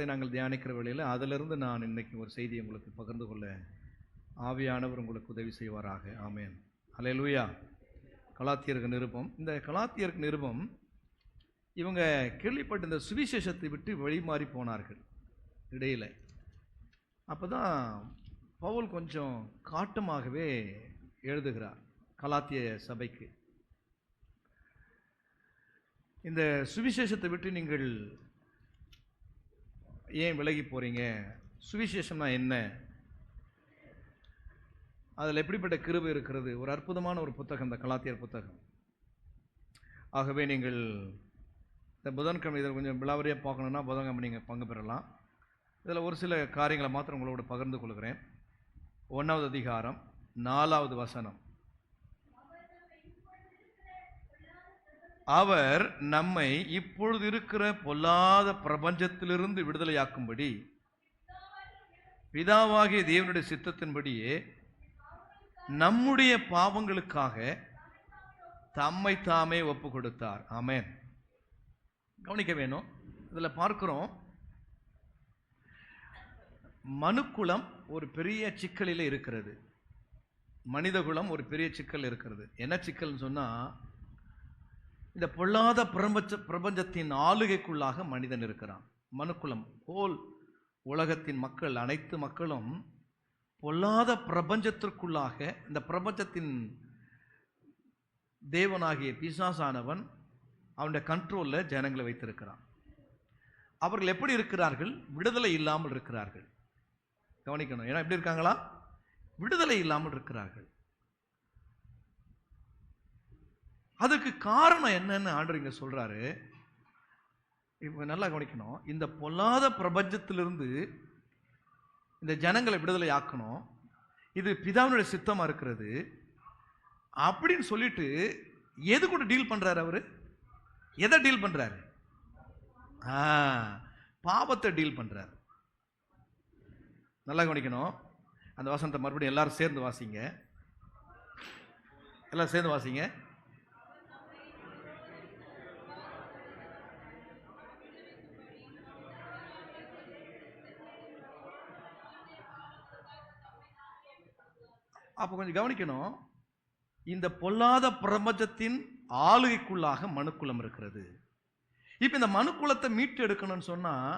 புத்தகத்தை நாங்கள் தியானிக்கிற வேளையில் அதிலிருந்து நான் இன்னைக்கு ஒரு செய்தியை உங்களுக்கு பகிர்ந்து கொள்ள ஆவியானவர் உங்களுக்கு உதவி செய்வாராக. ஆமென். அல்லேலூயா. கலாத்தியருக்கு நிருபம். இந்த கலாத்தியருக்கு நிருபம் இவங்க கேள்விப்பட்ட இந்த சுவிசேஷத்தை விட்டு வழிமாறி போனார்கள் இடையில். அப்போ தான் பவுல் கொஞ்சம் காட்டமாகவே எழுதுகிறார் கலாத்திய சபைக்கு. இந்த சுவிசேஷத்தை விட்டு நீங்கள் ஏன் விலகி போகிறீங்க? சுவிசேஷம்னா என்ன? அதில் எப்படிப்பட்ட கிருபை இருக்கிறது? ஒரு அற்புதமான ஒரு புத்தகம் இந்த கலாத்தியர் புத்தகம். ஆகவே நீங்கள் இந்த புதன்கிழமை இதில் கொஞ்சம் விலாவரியாக பார்க்கணுன்னா புதன்கிழமை நீங்கள் பங்கு பெறலாம். இதில் ஒரு சில காரியங்களை மாத்திரம் உங்களோட பகிர்ந்து கொள்கிறேன். 1வது அதிகாரம் 4வது வசனம். அவர் நம்மை இப்பொழுது இருக்கிற பொல்லாத பிரபஞ்சத்திலிருந்து விடுதலையாக்கும்படி பிதாவாகிய தேவனுடைய சித்தத்தின்படியே நம்முடைய பாவங்களுக்காக தம்மை தாமே ஒப்பு கொடுத்தார். ஆமென். கவனிக்க வேணும். இதில் பார்க்கிறோம், மனுக்குலம் ஒரு பெரிய சிக்கலில் இருக்கிறது. மனிதகுலம் ஒரு பெரிய சிக்கல் இருக்கிறது. என்ன சிக்கல்னு சொன்னால், இந்த பொல்லாத பிரபஞ்சத்தின் ஆளுகைக்குள்ளாக மனிதன் இருக்கிறான். மனுக்குலம் போல் உலகத்தின் மக்கள், அனைத்து மக்களும் பொல்லாத பிரபஞ்சத்திற்குள்ளாக, இந்த பிரபஞ்சத்தின் தேவனாகிய பிசாசானவன் அவனுடைய கண்ட்ரோலில் ஜனங்களை வைத்திருக்கிறான். அவர்கள் எப்படி இருக்கிறார்கள்? விடுதலை இல்லாமல் இருக்கிறார்கள். கவனிக்கணும். ஏன்னா எப்படி இருக்காங்களா? விடுதலை இல்லாமல் இருக்கிறார்கள். அதுக்கு காரணம் என்னன்னு ஆண்டவர் இங்க சொல்றாரு. இப்போ நல்லா கவனிக்கணும். இந்த பொல்லாத பிரபஞ்சத்திலிருந்து இந்த ஜனங்களை விடுதலை ஆக்கணும், இது பிதாவினுடைய சித்தமா இருக்கிறது அப்படின்னு சொல்லிட்டு எது கூட டீல் பண்றாரு அவரு? எதை டீல் பண்றாரு? பாவத்தை டீல் பண்றாரு. நல்லா கவனிக்கணும். அந்த வசனத்தை மறுபடியும் எல்லாரும் சேர்ந்து வாசிங்க. எல்லாரும் சேர்ந்து வாசிங்க. அப்போ கொஞ்சம் கவனிக்கணும். இந்த பொல்லாத பிரபஞ்சத்தின் ஆளுகைக்குள்ளாக மனுக்குலம் இருக்கிறது. இப்போ இந்த மனுக்குலத்தை மீட்டு எடுக்கணும்னு சொன்னால்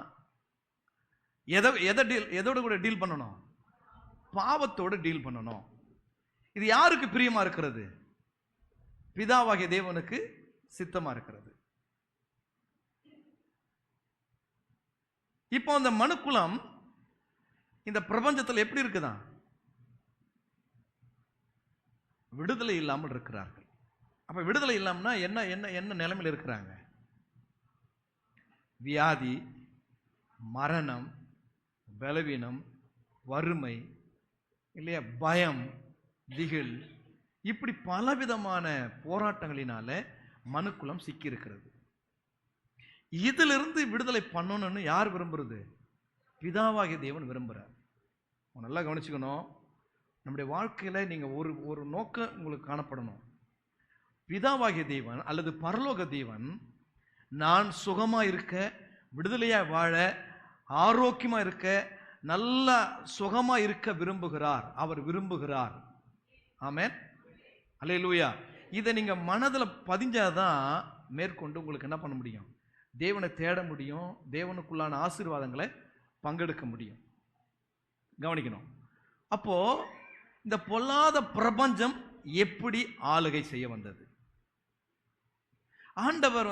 எதோட கூட டீல் பண்ணணும்? பாவத்தோடு டீல் பண்ணணும். இது யாருக்கு பிரியமா இருக்கிறது? பிதாவாகிய தேவனுக்கு சித்தமா இருக்கிறது. இப்போ அந்த மனுக்குலம் இந்த பிரபஞ்சத்தில் எப்படி இருக்குதான்? விடுதலை இல்லாமல் இருக்கிறார்கள். அப்ப விடுதலை இல்லாமல்னா என்ன என்ன என்ன நிலைமையில் இருக்கிறாங்க? வியாதி, மரணம், பலவீனம், வறுமை, இல்லையா, பயம், திகில், இப்படி பலவிதமான போராட்டங்களினால மனுக்குலம் சிக்கி இருக்கிறது. இதிலிருந்து விடுதலை பண்ணணும்னு யார் விரும்புறது? பிதாவாகிய தேவன் விரும்புகிறார். நல்லா கவனிச்சுக்கணும். நம்முடைய வாழ்க்கையில் நீங்கள் ஒரு நோக்கம் உங்களுக்கு காணப்படணும். பிதாவாகிய தேவன் அல்லது பரலோக தேவன் நான் சுகமாக இருக்க, விடுதலையாக வாழ, ஆரோக்கியமாக இருக்க, நல்லா சுகமாக இருக்க விரும்புகிறார். அவர் விரும்புகிறார். ஆமென். அல்லேலூயா. இதை நீங்கள் மனதில் பதிஞ்சாதான் மேற்கொண்டு உங்களுக்கு என்ன பண்ண முடியும்? தேவனை தேட முடியும், தேவனுக்குள்ளான ஆசீர்வாதங்களை பங்கெடுக்க முடியும். கவனிக்கணும். அப்போ இந்த பொல்லாத பிரபஞ்சம் எப்படி ஆளுகை செய்ய வந்தது? ஆண்டவர்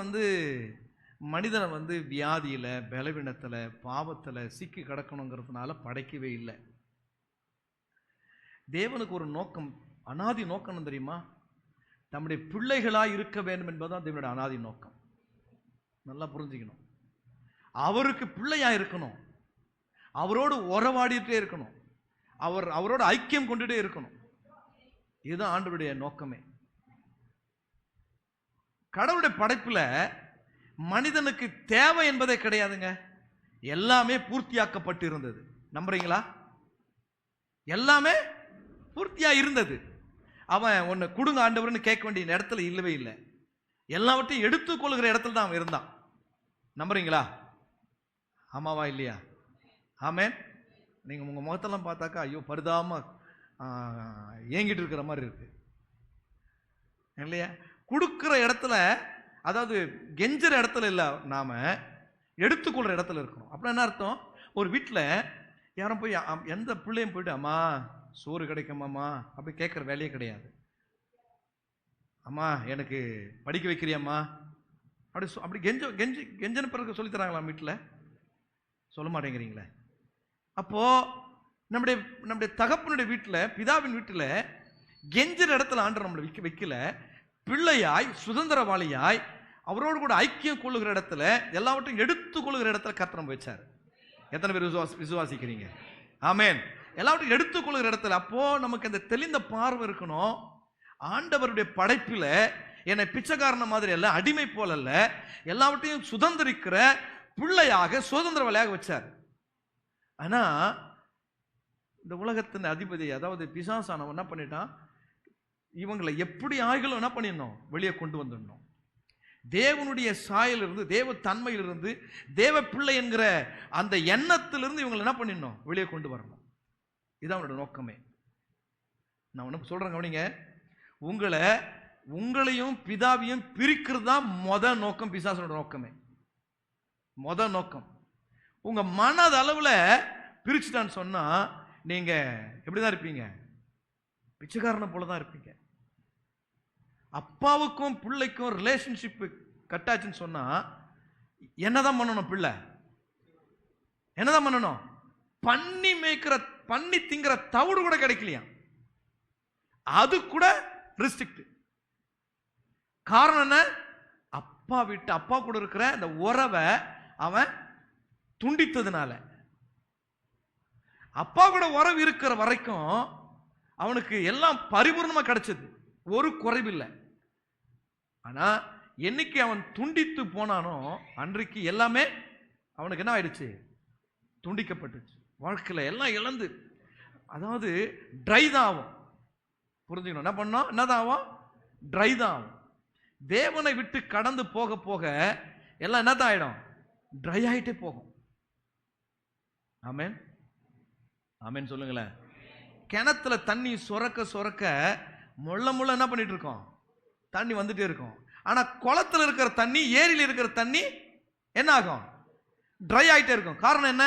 மனிதனை வியாதியில, பலவீனத்துல, பாவத்துல சிக்கி கிடக்கணுங்கிறதுனால படைக்கவே இல்லை. தேவனுக்கு ஒரு நோக்கம், அனாதி நோக்கம் தெரியுமா? நம்முடைய பிள்ளைகளாய் இருக்க வேண்டும் என்பதுதான் தேவனுடைய அனாதி நோக்கம். நல்லா புரிஞ்சுக்கணும். அவருக்கு பிள்ளையா இருக்கணும், அவரோடு உறவாடிட்டே இருக்கணும், அவரோட ஐக்கியம் கொண்டுட்டே இருக்கணும். இதுதான் ஆண்டவருடைய நோக்கமே. கடவுளுடைய படைப்புல மனிதனுக்கு தேவை என்பதே கிடையாதுங்க. எல்லாமே பூர்த்தியாக்கப்பட்டு இருந்தது. நம்புறீங்களா? எல்லாமே பூர்த்தியா இருந்தது. அவன் ஒன்னு கொடுங்க ஆண்டவர்னு கேட்க வேண்டிய இடத்துல இல்லவே இல்லை. எல்லாவற்றையும் எடுத்துக்கொள்கிற இடத்துல தான் அவன் இருந்தான். நம்புறீங்களா? ஆமாவா இல்லையா? ஆமென். நீங்கள் உங்கள் முகத்தெல்லாம் பார்த்தாக்கா ஐயோ பரிதாபமாக ஏங்கிட்டு இருக்கிற மாதிரி இருக்கு இல்லையா? கொடுக்குற இடத்துல, அதாவது கெஞ்சுற இடத்துல இல்லை, நாம் எடுத்துக்கொள்கிற இடத்துல இருக்கணும். அப்படின்னா என்ன அர்த்தம்? ஒரு வீட்டில் யாரும் போய் எந்த பிள்ளையும் போயிட்டு அம்மா சோறு கிடைக்குமாம்மா அப்படி கேட்குற வேலையே கிடையாது. அம்மா எனக்கு படிக்க வைக்கிறியம்மா அப்படி கெஞ்சன பிறகு சொல்லித்தராங்களா வீட்டில்? சொல்ல மாட்டேங்கிறீங்களே. அப்போ நம்முடைய தகப்பனுடைய வீட்டில், பிதாவின் வீட்டில் கெஞ்சுற இடத்துல ஆண்டவர் நம்மளை வைக்கல. பிள்ளையாய் சுதந்திரவாளியாய் அவரோடு கூட ஐக்கியம் கொள்ளுகிற இடத்துல, எல்லாவற்றையும் எடுத்துக்கொள்ளுகிற இடத்துல கர்த்தர் நம்ம வச்சார். எத்தனை பேர் விசுவாசிக்கிறீங்க? ஆமென். எல்லாவற்றையும் எடுத்துக்கொள்ளுகிற இடத்துல. அப்போ நமக்கு அந்த தெளிந்த பார்வை இருக்கணும். ஆண்டவருடைய படைப்பில் என்னை பிச்சைக்காரன மாதிரி அல்ல, அடிமை போல அல்ல, எல்லாவற்றையும் சுதந்திரிக்கிற பிள்ளையாக சுதந்திரவாளியாக வச்சார். ஆனா இந்த உலகத்தின் அதிபதி, அதாவது பிசாசானவன் என்ன பண்ணிட்டான்? இவங்களை எப்படி ஆய்களும் என்ன பண்ணிடணும்? வெளியே கொண்டு வந்துடணும். தேவனுடைய சாயலிருந்து, தேவ தன்மையிலிருந்து, தேவ பிள்ளை என்கிற அந்த எண்ணத்திலிருந்து இவங்களை என்ன பண்ணிடணும்? வெளியே கொண்டு வரணும். இதுதான் அவனோட நோக்கமே. நான் ஒன்று சொல்றேன், கவனிங்க. உங்களையும் பிதாவையும் பிரிக்கிறது தான் நோக்கம், பிசாசனோட நோக்கமே. நோக்கம் உங்க மனதளவில் பிரிச்சுட்டான்னு சொன்னா நீங்க எப்படிதான் இருப்பீங்க? பிச்சைக்காரனை போலதான் இருப்பீங்க. அப்பாவுக்கும் பிள்ளைக்கும் ரிலேஷன்ஷிப் கட்டாச்சுன்னு சொன்னா என்னதான் பண்ணணும்? பிள்ளை என்னதான் பண்ணணும்? பண்ணி திங்கிற தவிடு கூட கிடைக்கலையா, அது கூட ரெஸ்ட்ரிக்ட். காரணம் என்ன? அப்பா கூட இருக்கிற அந்த உறவை அவன் துண்டித்ததுனால. அப்பா கூட உறவு இருக்கிற வரைக்கும் அவனுக்கு எல்லாம் பரிபூர்ணமா கிடைச்சது, ஒரு குறைவில்லை. ஆனா என்னைக்கு அவன் துண்டித்து போனானோ அன்றைக்கு எல்லாமே அவனுக்கு என்ன ஆயிடுச்சு? துண்டிக்கப்பட்டுச்சு. வாழ்க்கையில் எல்லாம் இழந்து, அதாவது ட்ரை தான் ஆகும். புரிஞ்சுக்கணும். என்ன பண்ணோம்? என்னதான் ஆகும்? ட்ரை தான் ஆகும். தேவனை விட்டு கடந்து போக போக எல்லாம் என்னதான் ஆயிடும்? ட்ரை ஆயிட்டே போகும். ஆமென். ஆமென் சொல்லுங்களேன். கிணத்துல தண்ணி சுரக்க முள்ள என்ன பண்ணிட்டு இருக்கோம்? தண்ணி வந்துட்டே இருக்கும். ஆனா குளத்துல இருக்கிற தண்ணி, ஏரியில் இருக்கிற தண்ணி என்ன ஆகும்? ட்ரை ஆயிட்டே இருக்கும். காரணம் என்ன?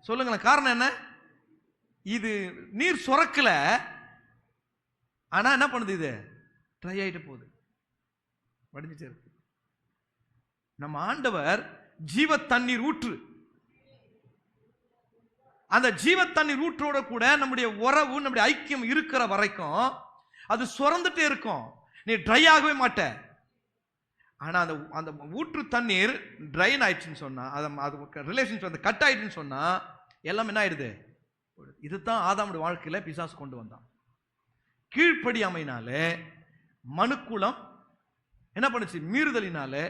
சொல்லுங்களேன். காரணம் என்ன? இது நீர் சுரக்கல, ஆனா என்ன பண்ணுது? இது ட்ரை ஆயிட்டு போகுது, வடிஞ்சிட்டே இருக்கு. நம்ம ஆண்டவர் ஜீவ தண்ணீர் ஊற்று. அந்த ஜீவ தண்ணீர் ஊற்றோட கூட நம்முடைய உறவு, நம்முடைய ஐக்கியம் இருக்கிற வரைக்கும் அது சுரந்துட்டே இருக்கும். நீ ட்ரை ஆகவே மாட்ட. ஆனா அந்த ஊற்று தண்ணீர் ட்ரைன் ஆயிடுச்சுன்னு சொன்னா, அது ரிலேஷன்ஷிப் வந்து கட் ஆயிடுச்சுன்னு சொன்னா எல்லாம் என்ன ஆயிடுது? இதுதான் ஆதாமுடைய வாழ்க்கையில பிசாசு கொண்டு வந்தான். கீழ்ப்படியாமையினாலே மனுக்குலம் என்ன பண்ணுச்சு? மீறுதலினாலே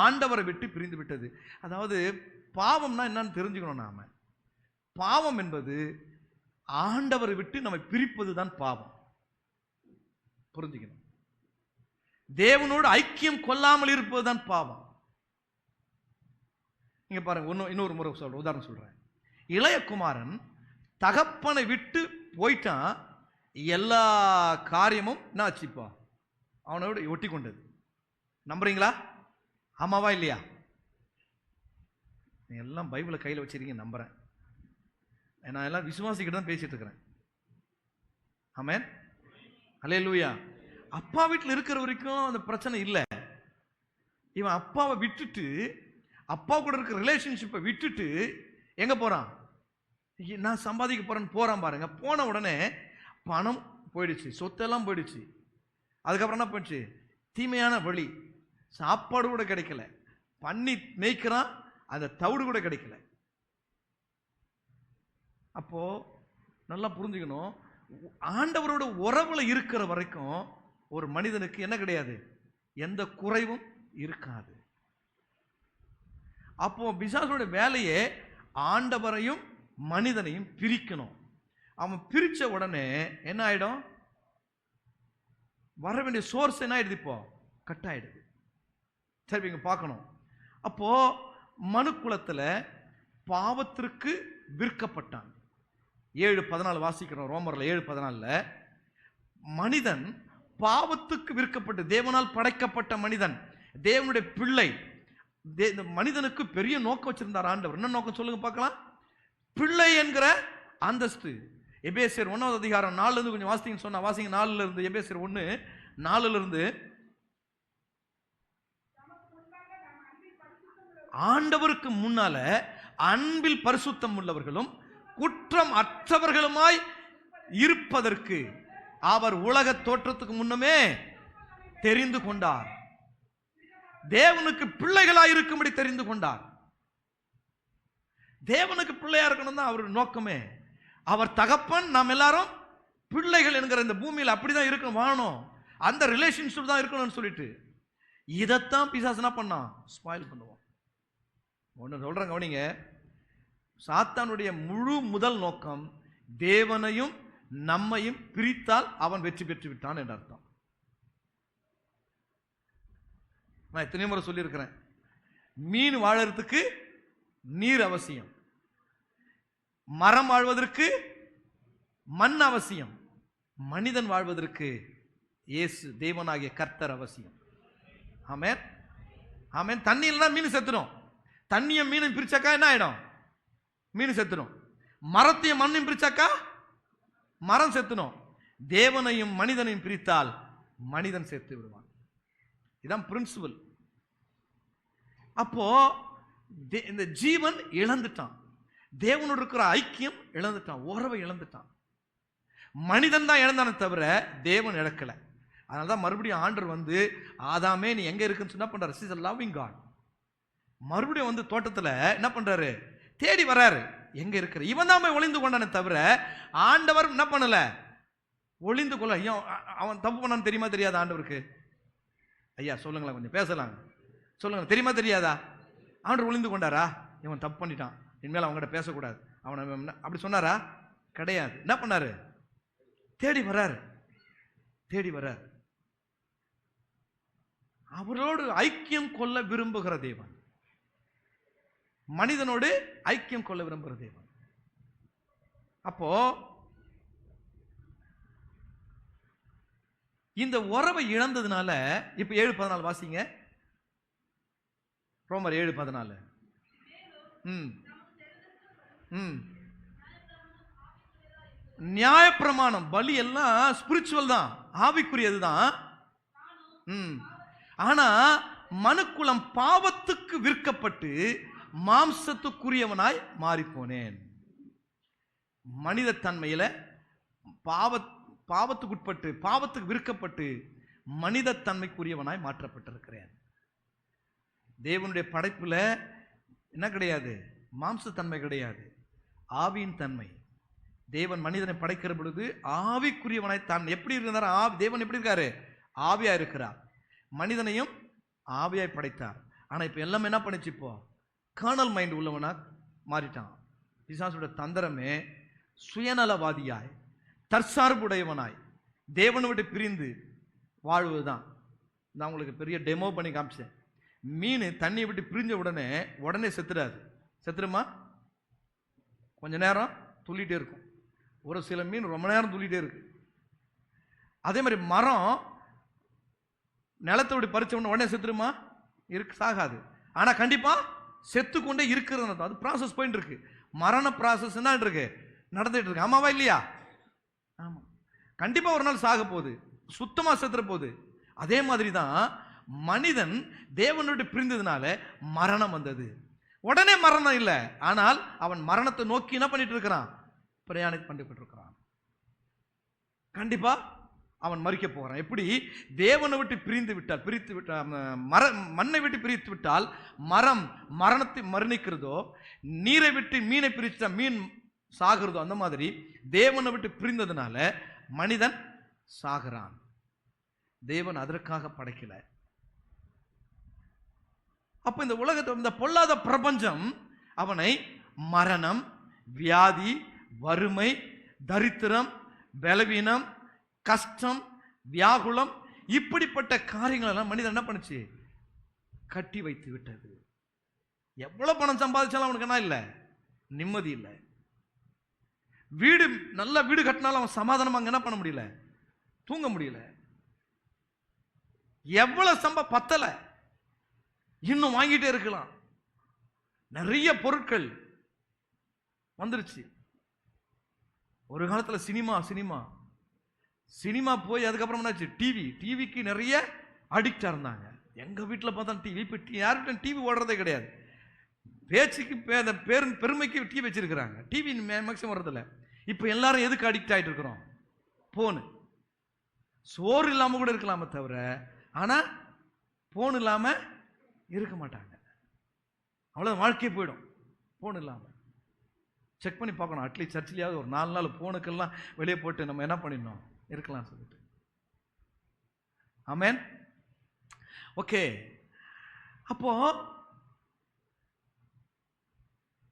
ஆண்டவரை விட்டு பிரிந்து விட்டது. அதாவது பாவம்னா என்னன்னு தெரிஞ்சுக்கணும். நாம பாவம் என்பது ஆண்டவரை விட்டு நம்மை பிரிப்பது தான் பாவம். புரிஞ்சுக்கணும். தேவனோடு ஐக்கியம் கொள்ளாமல் இருப்பது தான் பாவம். நீங்க பாருங்க, இன்னொரு முறை சொல்றேன், உதாரணம் சொல்றேன். இளைய குமாரன் தகப்பனை விட்டு போயிட்டான், எல்லா காரியமும் என்ன ஆச்சுப்பா? அவனோட ஒட்டி கொண்டது. நம்புறீங்களா? ஆமாவா இல்லையா? நீங்க எல்லாம் பைபிளை கையில் வச்சிருக்கீங்க, நம்புறேன். நான் எல்லாம் விசுவாசிக்கிட்டு தான் பேசிட்டு இருக்கிறேன். ஆமென். அல்லேலூயா. அப்பா வீட்டில் இருக்கிற வரைக்கும் அந்த பிரச்சனை இல்லை. இவன் அப்பாவை விட்டுட்டு, அப்பா கூட இருக்கிற ரிலேஷன்ஷிப்பை விட்டுட்டு எங்க போறான்? நான் சம்பாதிக்க போறேன்னு போறான் பாருங்க. போன உடனே பணம் போயிடுச்சு, சொத்தெல்லாம் போயிடுச்சு. அதுக்கப்புறம் என்ன போயிடுச்சு? தீமையான வழி, சாப்பாடு கூட கிடைக்கல, பண்ணி மேய்க்கிறான், அந்த தவிடு கூட கிடைக்கல. அப்போ நல்லா புரிஞ்சுக்கணும், ஆண்டவரோட உறவுல இருக்கிற வரைக்கும் ஒரு மனிதனுக்கு என்ன கிடையாது? எந்த குறைவும் இருக்காது. அப்போ பிசாசோட வேலையே ஆண்டவரையும் மனிதனையும் பிரிக்கணும். அவன் பிரிச்ச உடனே என்ன ஆயிடும்? வர வேண்டிய சோர்ஸ் என்ன ஆயிடுது? இப்போ கட் ஆயிடுது. சரி, இங்க பார்க்கணும். அப்போ மனுக்குலத்துல பாவத்திற்கு விற்கப்பட்டான். 7:14 வாசிக்கிறோம். ரோமர்ல 7:14 மனிதன் பாவத்துக்கு விற்கப்பட்டு, தேவனால் படைக்கப்பட்ட மனிதன், தேவனுடைய பிள்ளை. மனிதனுக்கு பெரிய நோக்கம் வச்சிருந்தார் ஆண்டவர். என்ன நோக்கம் சொல்லுங்க பார்க்கலாம்? பிள்ளை என்கிற அந்தஸ்து. எபேசியர் 1:4 கொஞ்சம் வாசிங்க சொன்னா வாசிங்க. 4 இருந்து, எபேசியர் 1:4 ஆண்டவருக்கு முன்னால அன்பில் பரிசுத்தம் உள்ளவர்களும் குற்றம் அற்றவர்களுமாய் இருப்பதற்கு அவர் உலக தோற்றத்துக்கு முன்னமே தெரிந்து கொண்டார். தேவனுக்கு பிள்ளைகளாய் இருக்கும்படி தெரிந்து கொண்டார். தேவனுக்கு பிள்ளையா இருக்கணும் தான் அவருடைய நோக்கமே. அவர் தகப்பன், நாம் எல்லாரும் பிள்ளைகள் என்கிற இந்த பூமியில் அப்படிதான் இருக்கணும், வாழணும், அந்த ரிலேஷன்ஷிப் தான் இருக்கணும்னு சொல்லிட்டு இதைத்தான் பிசாசுனா பண்ணான், ஸ்பாயில் பண்ணுவோம். ஒன்று சொல்றேன் கவனிங்க, சாத்தானுடைய முழு முதல் நோக்கம் தேவனையும் நம்மையும் பிரித்தால் அவன் வெற்றி பெற்று விட்டான் என்ற அர்த்தம். நான் எத்தனை முறை சொல்லியிருக்கிறேன், மீன் வாழறதுக்கு நீர் அவசியம், மரம் வாழ்வதற்கு மண் அவசியம், மனிதன் வாழ்வதற்கு இயேசு தேவனாகிய கர்த்தர் அவசியம். ஆமென் ஆமென். தண்ணி இல்லைன்னா மீன் செத்துடும். தண்ணியும் மீனும் பிரிச்சாக்கா என்ன ஆயிடும்? மீன் செத்துடும். மரத்தையும் மண்ணையும் பிரிச்சாக்கா மரம் செத்துடும். தேவனையும் மனிதனையும் பிரித்தால் மனிதன் செத்து விடுவான். இதான் பிரின்சிபல். அப்போ இந்த ஜீவன் இழந்துட்டான், தேவனோடு இருக்கிற ஐக்கியம் இழந்துட்டான், உறவை இழந்துட்டான். மனிதன் தான் இழந்தானே தவிர தேவன் இழக்கல. அதனாலதான் மறுபடியும் ஆண்டவர் வந்து, ஆதாமே நீ எங்க இருக்குன்னு சொன்னா பண்றாரு, he is a loving God. மறுபடியும் வந்து தோட்டத்துல என்ன பண்றாரு, தேடி வர்றாரு, எங்க இருக்கிற. இவன் தான் போய் ஒளிந்து கொண்டானே தவிர ஆண்டவர் என்ன பண்ணல, ஒளிந்து கொள்ள. அவன் தப்பு பண்ணான்னு தெரியுமா தெரியாதா ஆண்டவருக்கு? ஐயா சொல்லுங்களேன், கொஞ்சம் பேசலாம் சொல்லுங்க. தெரியுமா தெரியாதா? ஆண்டவர் ஒளிந்து கொண்டாரா? இவன் தப்பு பண்ணிட்டான், இனிமேல் அவங்ககிட்ட பேசக்கூடாது, அவனை அப்படி சொன்னாரா? கிடையாது. என்ன பண்ணாரு? தேடி வர்றாரு, தேடி வர்றாரு. அவரோடு ஐக்கியம் கொள்ள விரும்புகிற தேவன், மனிதனோடு ஐக்கியம் கொள்ள விரும்புகிற தேவன். அப்போ இந்த உறவை இழந்ததுனால இப்ப 7:14 வாசிங்க. ரோமர் 7:14. நியாயப்பிரமாணம் பலி எல்லாம் ஸ்பிரிச்சுவல் தான், ஆவிக்குரியது தான். ஆனா மனுக்குலம் பாவத்துக்கு விற்கப்பட்டு மாம்சத்துக்குரியவனாய் மாறிப்போனேன். மனித தன்மையில பாவத்துக்குட்பட்டு, பாவத்துக்கு விற்கப்பட்டு மனித தன்மைக்குரியவனாய் மாற்றப்பட்டிருக்கிறேன். தேவனுடைய படைப்புல என்ன கிடையாது? மாம்சத்தன்மை கிடையாது, ஆவியின் தன்மை. தேவன் மனிதனை படைக்கிற பொழுது ஆவிக்குரியவனாய் தான் எப்படி இருந்தார்? தேவன் எப்படி இருக்காரு? ஆவியா இருக்கிறார். மனிதனையும் ஆவியாய் படைத்தார். ஆனா இப்ப எல்லாம் என்ன பண்ணிச்சு? இப்போ கர்னல் மைண்ட் உள்ளவனா மாறிட்டான். பிசாசுடைய தந்திரமே சுயநலவாதியாய், தற்சார்புடையவனாய், தேவனை விட்டு பிரிந்து வாழ்வதுதான். நான் உங்களுக்கு பெரிய டெமோ பண்ணி காமிச்சேன். மீன் தண்ணியை விட்டு பிரிஞ்ச உடனே செத்துடாது. செத்துருமா? கொஞ்ச நேரம் துள்ளிட்டே இருக்கும். ஒரு சில மீன் ரொம்ப நேரம் துள்ளிட்டே இருக்கு. அதே மாதிரி மரம் நிலத்தை விட்டு பறிச்ச உடனே செத்துருமா? சாகாது. ஆனா கண்டிப்பா செத்து கொண்டே இருக்கிறது. அது ப்ராசஸ் போயிட்டு இருக்கு. மரண ப்ராசஸ் என்ன இருக்கு, நடந்துட்டு இருக்கு. ஆமாவா இல்லையா? ஆமா. கண்டிப்பா ஒரு நாள் சாக போகுது, சுத்தமா செத்துற போகுது. அதே மாதிரி தான் மனிதன் தேவனோடு பிரிந்ததுனால மரணம் வந்தது. உடனே மரணம் இல்லை, ஆனால் அவன் மரணத்தை நோக்கி என்ன பண்ணிட்டு இருக்கிறான்? பிரயாணம் பண்ணிட்டு இருக்கிறான். கண்டிப்பா அவன் மறிக்க போகிறான். எப்படி? தேவனை விட்டு பிரிந்து விட்டால், மண்ணை விட்டு பிரித்து விட்டால் மரம் மரணத்தை மரணிக்கிறதோ, நீரை விட்டு மீனை பிரிச்சா மீன் சாகிறதோ, அந்த மாதிரி தேவனை விட்டு பிரிந்ததுனால மனிதன் சாகிறான். தேவன் அதற்காக படைக்கல. அப்ப இந்த உலகத்தை, இந்த பொல்லாத பிரபஞ்சம் அவனை மரணம், வியாதி, வறுமை, தரித்திரம், பலவீனம், கஷ்டம், வியாகுலம், இப்படிப்பட்ட காரியங்கள் எல்லாம் மனிதன் என்ன பண்ணுச்சு? கட்டி வைத்து விட்டது. எவ்வளவு பணம் சம்பாதிச்சாலும் அவனுக்கு என்ன இல்லை? நிம்மதி இல்லை. வீடு, நல்ல வீடு கட்டினாலும் அவன் சமாதானமா அங்க என்ன பண்ண முடியல? தூங்க முடியல. எவ்வளவு பத்தல, இன்னும் வாங்கிட்டே இருக்கலாம். நிறைய பொருட்கள் வந்துருச்சு. ஒரு காலத்துல சினிமா போய் அதுக்கப்புறம் என்னாச்சு? டிவிக்கு நிறைய அடிக்டா இருந்தாங்க. எங்க வீட்டில் பார்த்தா டிவி, இப்போ யார்கிட்ட டிவி ஓடுறதே கிடையாது. பேச்சுக்கு பெருமைக்கு டிவி வச்சிருக்கிறாங்க. டிவி மேக்ஸிமம் வர்றதில்ல. இப்போ எல்லாரும் எதுக்கு அடிக்ட் ஆகிட்டு இருக்கிறோம்? போனு. சோறு இல்லாமல் கூட இருக்கலாமே தவிர, ஆனால் போன் இல்லாமல் இருக்க மாட்டாங்க. அவ்வளோ வாழ்க்கை போயிடும் போன் இல்லாமல். செக் பண்ணி பார்க்கணும். அட்லீஸ்ட் சர்ச்சிலேயாவது ஒரு 4 நாள் போனுக்கெல்லாம் வெளியே போட்டு நம்ம என்ன பண்ணிடணும் இருக்கலாம் சொல்லிட்டு. ஆமென். ஓகே, அப்போ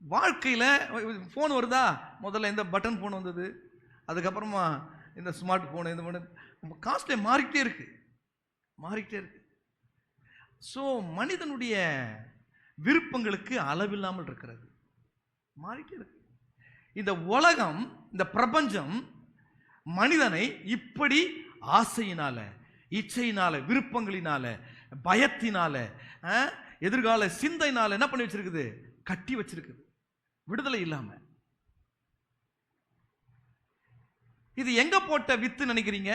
வாழ்க்கையில் ஃபோன் வருதா? முதல்ல இந்த பட்டன் ஃபோன் வந்தது, அதுக்கப்புறமா இந்த ஸ்மார்ட் ஃபோனு, இந்த ஃபோனு காஸ்ட்லி மாறிக்கிட்டே இருக்கு. ஸோ மனிதனுடைய விருப்பங்களுக்கு அளவில்லாமல் இருக்கிறது, மாறிக்கிட்டே இருக்கு. இந்த உலகம், இந்த பிரபஞ்சம் மனிதனை இப்படி ஆசையினால, இச்சையினால, விருப்பங்களினால, பயத்தினால, எதிர்கால சிந்தையினால என்ன பண்ணி வச்சிருக்குது? கட்டி வச்சிருக்குது, விடுதலை இல்லாம. இது எங்க போட்ட வித்து நினைக்கிறீங்க?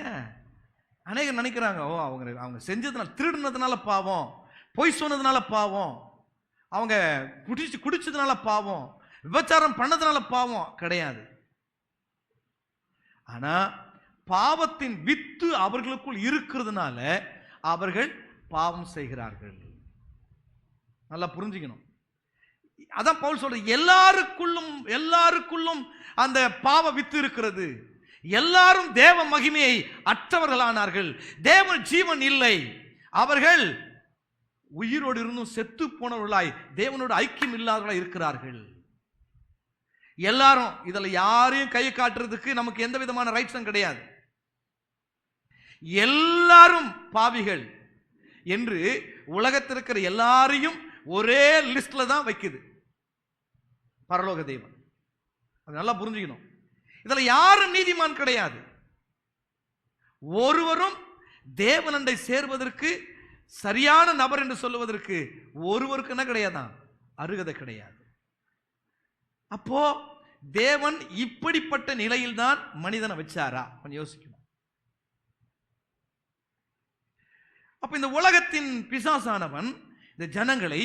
அநேகர் நினைக்கிறாங்க, ஓ அவங்க செஞ்சதுனால, திருடுனதுனால பாவம், பொய் சொன்னதுனால பாவம், அவங்க குடிச்சதுனால பாவம், விபச்சாரம் பண்ணதுனால பாவம். கிடையாது. ஆனா பாவத்தின் வித்து அவர்களுக்குள் இருக்கிறதுனால அவர்கள் பாவம் செய்கிறார்கள். நல்லா புரிஞ்சுக்கணும். அதான் பவுல் சொல்ற, எல்லாருக்குள்ளும் அந்த பாவ வித்து இருக்கிறது. எல்லாரும் தேவ மகிமையை அற்றவர்களானார்கள். தேவ ஜீவன் இல்லை. அவர்கள் உயிரோடு இருந்தும் செத்து போனவர்களாய் தேவனோடு ஐக்கியம் இல்லாதவர்களாய் இருக்கிறார்கள். எல்லாரும் இதுல யாரையும் கை காட்டுறதுக்கு நமக்கு எந்த விதமான ரைட்ஸும் கிடையாது. எல்லாரும் பாவிகள் என்று உலகத்தில் இருக்கிற எல்லாரையும் ஒரே லிஸ்ட்ல தான் வைக்குது பரலோக தேவன். அது நல்லா புரிஞ்சுக்கணும். இதுல யாரும் நீதிமான் கிடையாது. ஒருவரும் தேவனண்டை சேர்வதற்கு சரியான நபர் என்று சொல்லுவதற்கு ஒருவருக்கு என்ன கிடையாதான்? அருகதை கிடையாது. அப்போ தேவன் இப்படிப்பட்ட நிலையில் தான் மனிதனை வச்சாரா? கொஞ்சம் யோசிக்கணும். அப்ப இந்த உலகத்தின் பிசாசானவன் இந்த ஜனங்களை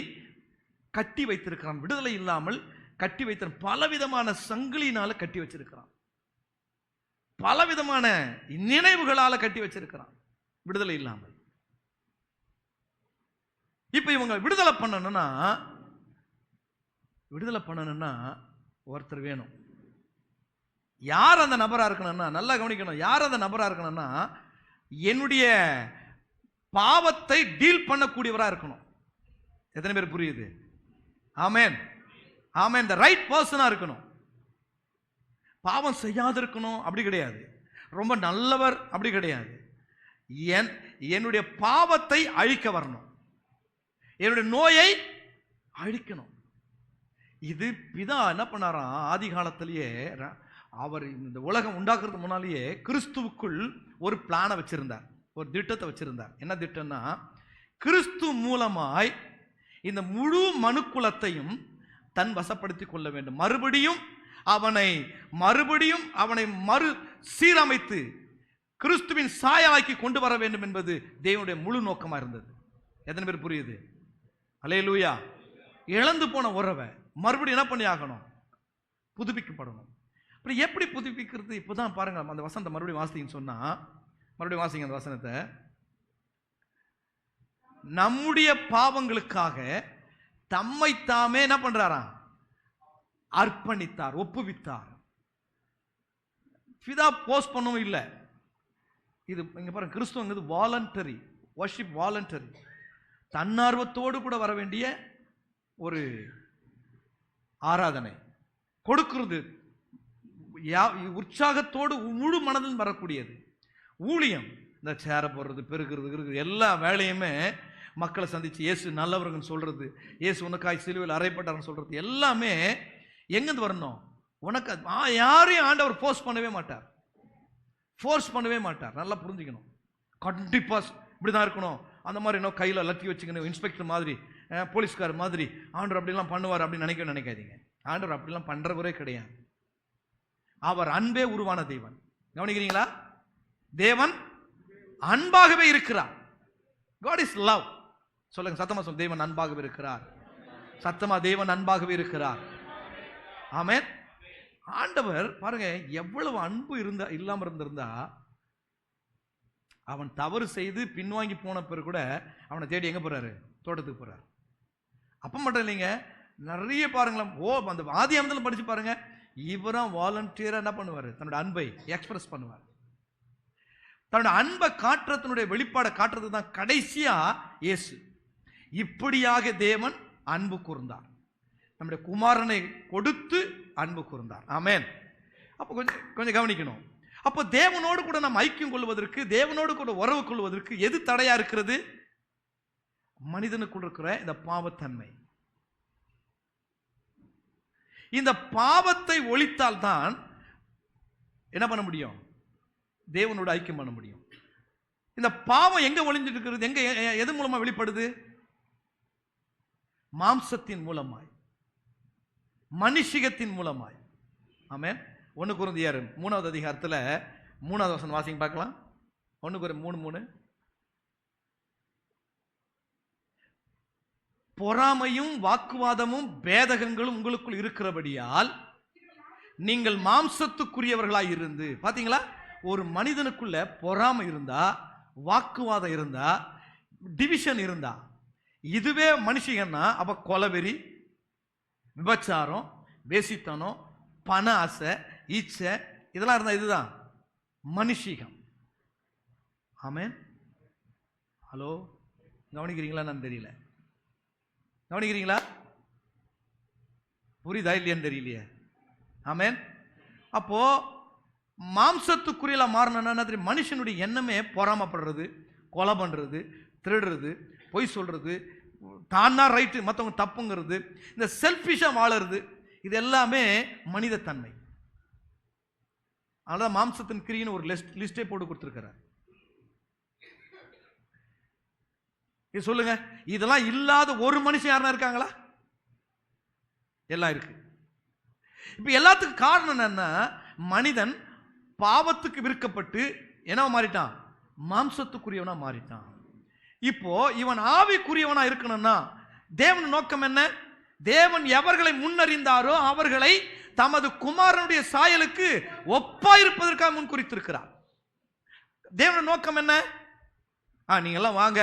கட்டி வைத்திருக்கிறான். விடுதலை இல்லாமல் கட்டி வைத்திருக்கிறான். பலவிதமான சங்கிலினால கட்டி வச்சிருக்கிறான். பலவிதமான நினைவுகளால கட்டி வச்சிருக்கிறான், விடுதலை இல்லாமல். இப்ப இவங்க விடுதலை பண்ணணும்னா ஒருத்தர் வேணும். யார் அந்த நபரா இருக்கணும்னா, நல்லா கவனிக்கணும், யார் அந்த நபரா இருக்கணும்னா, என்னுடைய பாவத்தை டீல் பண்ணக்கூடியவரா இருக்கணும். எத்தனை பேர் புரியுது? ஆமென், ஆமென். the right person இருக்கணும். பாவம் செய்யாது இருக்கணும் அப்படி கிடையாது. ரொம்ப நல்லவர் அப்படி கிடையாது. என்னுடைய பாவத்தை அழிக்க வரணும், என்னுடைய நோயை அழிக்கணும். இது பிதா என்ன பண்ணாராம்? ஆதி காலத்திலேயே அவர் இந்த உலகம் உண்டாக்குறதுக்கு முன்னாலேயே கிறிஸ்துவுக்குள் ஒரு பிளானை வச்சிருந்தார், ஒரு திட்டத்தை வச்சிருந்தார். என்ன திட்டம்னா, கிறிஸ்து மூலமாய் இந்த முழு மனுக்குலத்தையும் தன் வசப்படுத்திக் கொள்ள வேண்டும். மறுபடியும் அவனை மறு சீரமைத்து கிறிஸ்துவின் சாயலாக்கி கொண்டு வர வேண்டும் என்பது தேவனுடைய முழு நோக்கமா இருந்தது. எத்தனை பேர் புரியுது? அல்லேலூயா. இழந்து போன உறவை மறுபடியும் என்ன பண்ணி ஆகணும்? புதுப்பிக்கப்படணும். அப்புறம் எப்படி புதுப்பிக்கிறது? இப்போதான் பாருங்க, அந்த வசனத்தை மறுபடியும் வாசிங்கன்னு சொன்னா, மறுபடியும் வாசிங்க அந்த வசனத்தை. நம்முடைய பாவங்களுக்காக தம்மை தாமே என்ன பண்றாராம்? அர்ப்பணித்தார், ஒப்புவித்தார். பிதா போஸ்ட் பண்ணவும் இல்லை. இது இங்க பாருங்க, கிறிஸ்துவங்கிறது வாலண்டரி வர்ஷிப், வாலண்டரி, தன்னார்வத்தோடு கூட வர வேண்டிய ஒரு ஆராதனை. கொடுக்கிறது உற்சாகத்தோடு முழு மனதில் வரக்கூடியது. ஊழியம், இந்த சேர போடுறது, பெருக்கிறது, எல்லா வேலையுமே மக்களை சந்திச்சு இயேசு நல்லவர்னு சொல்றது, இயேசு உனக்காய் சிலுவையில் அறையப்பட்டார்னு சொல்றது எல்லாமே எங்கிருந்து வரணும்? உனக்கு யாரையும் ஆண்டவர் ஃபோர்ஸ் பண்ணவே மாட்டார், ஃபோர்ஸ் பண்ணவே மாட்டார். நல்லா புரிஞ்சுக்கணும். கண்டிப்பா இப்படிதான் இருக்கணும், அந்த மாதிரி இன்னும் கையில் லத்தி வச்சுக்கணும், இன்ஸ்பெக்டர் மாதிரி போலீஸ்கார் மாதிரி ஆண்டவர் அப்படிலாம் பண்ணுவார் அப்படின்னு நினைக்காதீங்க. ஆண்டவர் அப்படிலாம் பண்றவரே கிடையாது. அவர் அன்பே உருவான தேவன். கவனிக்கிறீங்களா? தேவன் அன்பாகவே இருக்கிறார். God is love. சொல்லுங்க சத்தமா சொல்லுங்க, தேவன் அன்பாகவே இருக்கிறார். சத்தமா, தேவன் அன்பாகவே இருக்கிறார். ஆமென். ஆண்டவர் பாருங்க, எவ்வளவு அன்பு இல்லாம இருந்திருந்தா, அவன் தவறு செய்து பின்வாங்கி போன பிறகு கூட அவனை தேடி எங்க போறாரு? தோட்டத்துக்கு போறாரு. அப்ப மட்டும் இல்லைங்க, நிறைய பாருங்களேன். அந்த ஆதியாகமத்துல படிச்சு பாருங்க, இவரும் வாலண்டியரா என்ன பண்ணுவாரு? தன்னோட அன்பை எக்ஸ்பிரஸ் பண்ணுவார். தன்னோட அன்பை காட்டுறதனுடைய வெளிப்பாடை காட்டுறது தான் கடைசியா இயேசு. இப்படியாக தேவன் அன்பு கூர்ந்தார், நம்முடைய குமாரனை கொடுத்து அன்பு கூர்ந்தார். ஆமென். அப்போ கொஞ்சம் கவனிக்கணும். அப்போ தேவனோடு கூட நம்ம ஐக்கியம் கொள்வதற்கு, தேவனோடு கூட உறவு கொள்வதற்கு எது தடையா இருக்கிறது? மனிதனுக்குள் இருக்கிற இந்த பாவத்தன்மை. இந்த பாவத்தை ஒழித்தால் தான் என்ன பண்ண முடியும்? தேவனோடு ஐக்கியம் பண்ண முடியும். இந்த பாவம் எங்க ஒளிஞ்சிட்டு இருக்கிறது? எங்க, எது மூலமா வெளிப்படுது? மாம்சத்தின் மூலமாய், மனுஷிகத்தின் மூலமாய். ஆமென். 1 கொரிந்தியர் 3வது அதிகாரத்தில் 3வது வசனம் வாசிங்க பார்க்கலாம். 1 கொரிந்தியர் 3:3. பொறாமையும் வாக்குவாதமும் பேதகங்களும் உங்களுக்குள் இருக்கிறபடியால் நீங்கள் மாம்சத்துக்குரியவர்களாய் இருந்து. பாத்தீங்களா? ஒரு மனிதனுக்குள்ள பொறாமை இருந்தா, வாக்குவாதம் இருந்தா, டிவிஷன் இருந்தா, இதுவே மனுஷங்கன்னா அப்ப கொலவெறி, விபச்சாரம், வேசித்தனம், பண ஆசை, ஈச்சை, இதெல்லாம் இருந்தா இதுதான் மனுஷிகம். ஆமென். ஹலோ, கவனிக்கிறீங்களா? நான் தெரியல, கவனிக்கிறீங்களா? புரியுதா இல்லையான்னு தெரியலையே. ஆமென். அப்போ மாம்சத்துக்குரியல மாறணும்னா மனுஷனுடைய எண்ணமே பொறாமப்படுறது, கொலை பண்றது, திருடுறது, பொய் சொல்றது, தான் தான் ரைட்டு மற்றவங்க தப்புங்கிறது, இந்த செல்ஃபிஷா வாழறது, இது எல்லாமே மனித தன்மை. அதனால மாம்சத்தின் கிரின்னு ஒரு லிஸ்டே போட்டு கொடுத்துருக்கிறார். சொல்லுங்க, இதெல்லாம் இல்லாத ஒரு மனுஷன் யாருன்னா இருக்காங்களா? எல்லாம் இருக்கு. இப்ப எல்லாத்துக்கும் காரணம் என்னன்னா, மனிதன் பாவத்துக்கு விற்கப்பட்டு என்ன மாறிட்டான்? மாம்சத்துக்குரியவனா மாறிட்டான். இப்போ இவன் ஆவிக்குரியவனா இருக்கணும்னா தேவன் நோக்கம் என்ன? தேவன் எவர்களை முன்னறிந்தாரோ அவர்களை தமது குமாரனுடைய சாயலுக்கு ஒப்பாயிருப்பதற்காக முன் குறித்திருக்கிறார். தேவன் நோக்கம் என்ன? நீங்க எல்லாம் வாங்க,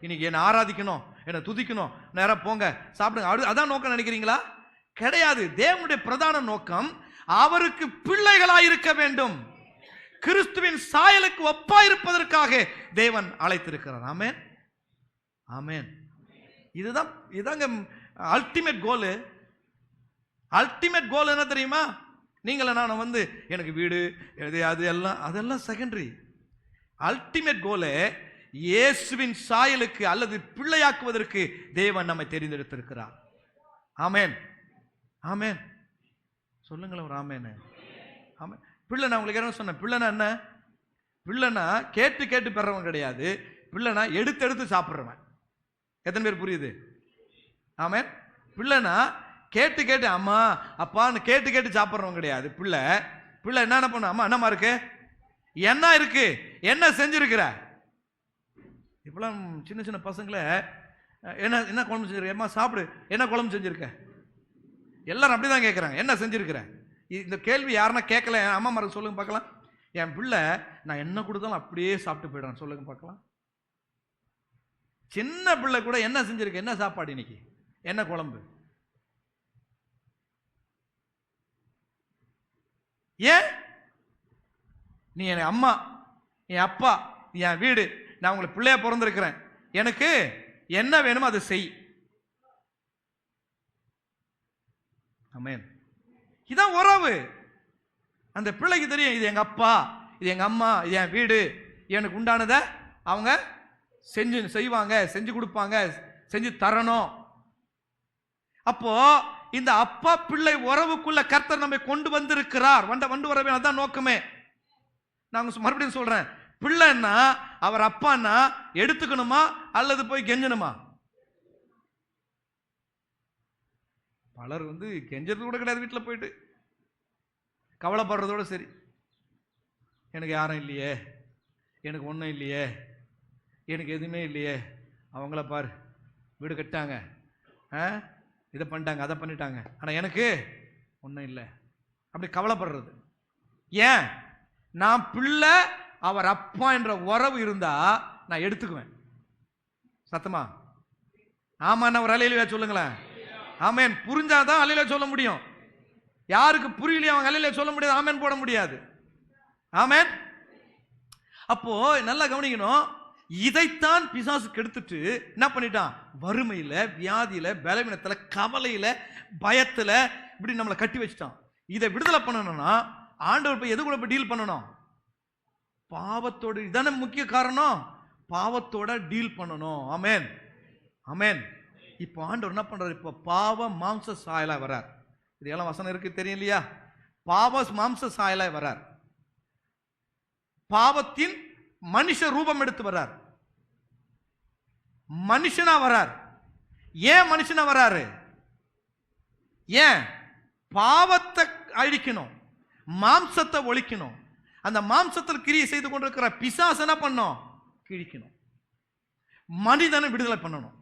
இன்னைக்கு என்ன ஆராதிக்கணும், என்ன துதிக்கணும், நேரம் போங்க சாப்பிடுங்க, அதான் நோக்கம் நினைக்கிறீங்களா? கிடையாது. தேவனுடைய பிரதான நோக்கம் அவருக்கு பிள்ளைகளாயிருக்க வேண்டும், கிறிஸ்துவின் சாயலுக்கு ஒப்பாயிருப்பதற்காக தேவன் அழைத்திருக்கிறார். ஆமென், ஆமென். இதுதாங்க அல்டிமேட் கோல். அல்டிமேட் கோல் என்ன தெரியுமா? நீங்கள நான் வந்து எனக்கு வீடு அது எல்லாம் அதெல்லாம் செகண்டரி. அல்டிமேட் கோல் இயேசுவின் சாயலுக்கு அல்லது பிள்ளையாக்குவதற்கு தேவன் நம்மை தெரிந்தெடுத்திருக்கிறார். ஆமென், ஆமென். சொல்லுங்களேன் ஒரு ஆமென். ஆமென். பிள்ளை, நான் உங்களுக்கு என்ன சொன்னேன்? பிள்ளைனா என்ன? பிள்ளைனா கேட்டு கேட்டு பெறவன் கிடையாது. பிள்ளைனா எடுத்து எடுத்து சாப்பிட்றவன். எத்தனை பேர் புரியுது? ஆமென். பிள்ளைனா கேட்டு கேட்டு அம்மா அப்பான்னு கேட்டு கேட்டு சாப்பிட்றவன் கிடையாது. பிள்ளை பிள்ளை என்ன பண்ண? அம்மா என்னம்மா இருக்கு, என்ன இருக்கு, என்ன செஞ்சிருக்கிற? இப்பெல்லாம் சின்ன சின்ன பசங்களை என்ன என்ன குழம்பு செஞ்சிருக்க, அம்மா சாப்பிடு, என்ன குழம்பு செஞ்சிருக்க? எல்லாரும் அப்படிதான் கேட்குறாங்க, என்ன செஞ்சிருக்கிற? இந்த கேள்வி யாருன்னா கேட்கல. அம்மா மறக்க சொல்லுங்க பார்க்கலாம். என் பிள்ளை நான் என்ன கொடுத்தாலும் அப்படியே சாப்பிட்டு போயிடான். சொல்லுங்க பார்க்கலாம். சின்ன பிள்ளை கூட என்ன செஞ்சிருக்க, என்ன சாப்பாடு இன்னைக்கு, என்ன குழம்பு? ஏன்? நீ என் அம்மா, என் அப்பா, என் வீடு, நான் உங்களுக்கு பிள்ளையா பிறந்திருக்கிறேன், எனக்கு என்ன வேணுமோ அதை செய். ஆமென். இதான் உறவு. அந்த பிள்ளைக்கு தெரியும், இது எங்க அப்பா, இது எங்க அம்மா, இது என் வீடு, எனக்கு உண்டானதை அவங்க செய்வாங்க, செஞ்சு கொடுப்பாங்க, செஞ்சு தரணும். அப்போ இந்த அப்பா பிள்ளை உறவுக்குள்ள கர்த்தர் நம்மை கொண்டு வந்திருக்கிறார். வந்து வரவே அதான் நோக்கமே. நான் மறுபடியும் சொல்றேன், பிள்ளைன்னா அவர் அப்பான்னா எடுத்துக்கணுமா அல்லது போய் கெஞ்சணுமா? பலர் கெஞ்சறது கூட கிடையாது, வீட்டில் போயிட்டு கவலைப்படுறதோட சரி. எனக்கு யாரும் இல்லையே, எனக்கு ஒன்றும் இல்லையே, எனக்கு எதுவுமே இல்லையே, அவங்கள பாரு வீடு கட்டாங்க, இதை பண்ணிட்டாங்க, அதை பண்ணிட்டாங்க, ஆனால் எனக்கு ஒன்றும் இல்லை, அப்படி கவலைப்படுறது. ஏன்? நான் பிள்ளை, அவர் அப்பா என்ற உறவு இருந்தா நான் எடுத்துக்குவேன். சத்தமா ஆமாண்ணா ஒரு அலையில சொல்லுங்களேன். ஆமேன். புரிஞ்சாதான் அலையில சொல்ல முடியும். யாருக்கு புரியலையோ அவங்க அலையில சொல்ல முடியாது, ஆமேன் போட முடியாது. ஆமேன். அப்போ நல்லா கவனிக்கணும். இதைத்தான் பிசாசு கெடுத்துட்டு என்ன பண்ணிட்டான்? வறுமையில, வியாதியில, பலவீனத்துல, கவலையில, பயத்துல இப்படி நம்மளை கட்டி வச்சுட்டான். இதை விடுதலை பண்ணணும்னா ஆண்டவர் போய் எது கூட போய் டீல் பண்ணணும்? பாவத்தோடு. இதான முக்கிய காரணம். பாவத்தோட டீல் பண்ணணும். ஆமேன், ஆமேன். இப்போ ஆண்டவர் என்ன பண்றாரு? இப்போ பாவ மாம்ச சாயலா வரார். இது எல்லாம் வசனம் இருக்கு தெரியும் இல்லையா? பாவ மாம்ச சாயலா வரார். பாவத்தின் மனுஷ ரூபம் எடுத்து வரார். மனுஷனா வரார். ஏன் மனுஷனா வராரு? ஏன்? பாவத்தை அழிக்கணும், மாம்சத்தை ஒழிக்கணும். அந்த மாம்சத்தில் கிரியை செய்து கொண்டிருக்கிற பிசாசு என்ன பண்ணணும்? கிழிக்கணும். மனிதனை விடுதலை பண்ணணும்.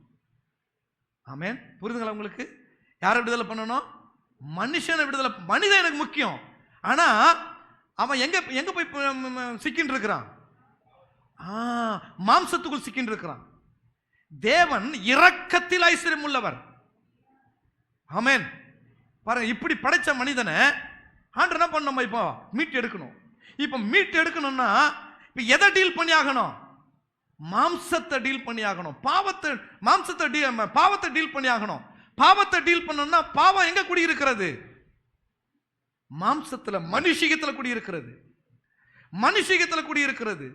ஆமென். புரியுதுங்களா உங்களுக்கு? யாரை விடுதலை பண்ணணும்? மனுஷனை விடுதலை. மனிதன் எனக்கு முக்கியம். ஆனா அவன் எங்க எங்க போய் சிக்கின்னு இருக்கிறான்? மாம்சத்துக்குள் சிக்கின்னு இருக்கிறான். தேவன் இரக்கத்தில் ஐஸ்வர்யம் உள்ளவர். ஆமென். பாருங்க, இப்படி படைச்ச மனிதனை ஆண்டவர் என்ன பண்ணணும்? இப்போ மீட் எடுக்கணும். இப்போ மீட் எடுக்கணும்னா இப்போ எதை டீல் பண்ணி ஆகணும்? மாம்சத்தை டீல் பண்ணி ஆகணும். பாவத்தை டீல் பண்ணி ஆகணும். பாவத்தை டீல் பண்ணணும்னா பாவம் எங்க குடியிருக்கிறது? மாம்சத்துல, மனுஷிகத்துல குடியிருக்கிறது. மனுஷிகத்துல குடியிருக்கிறது.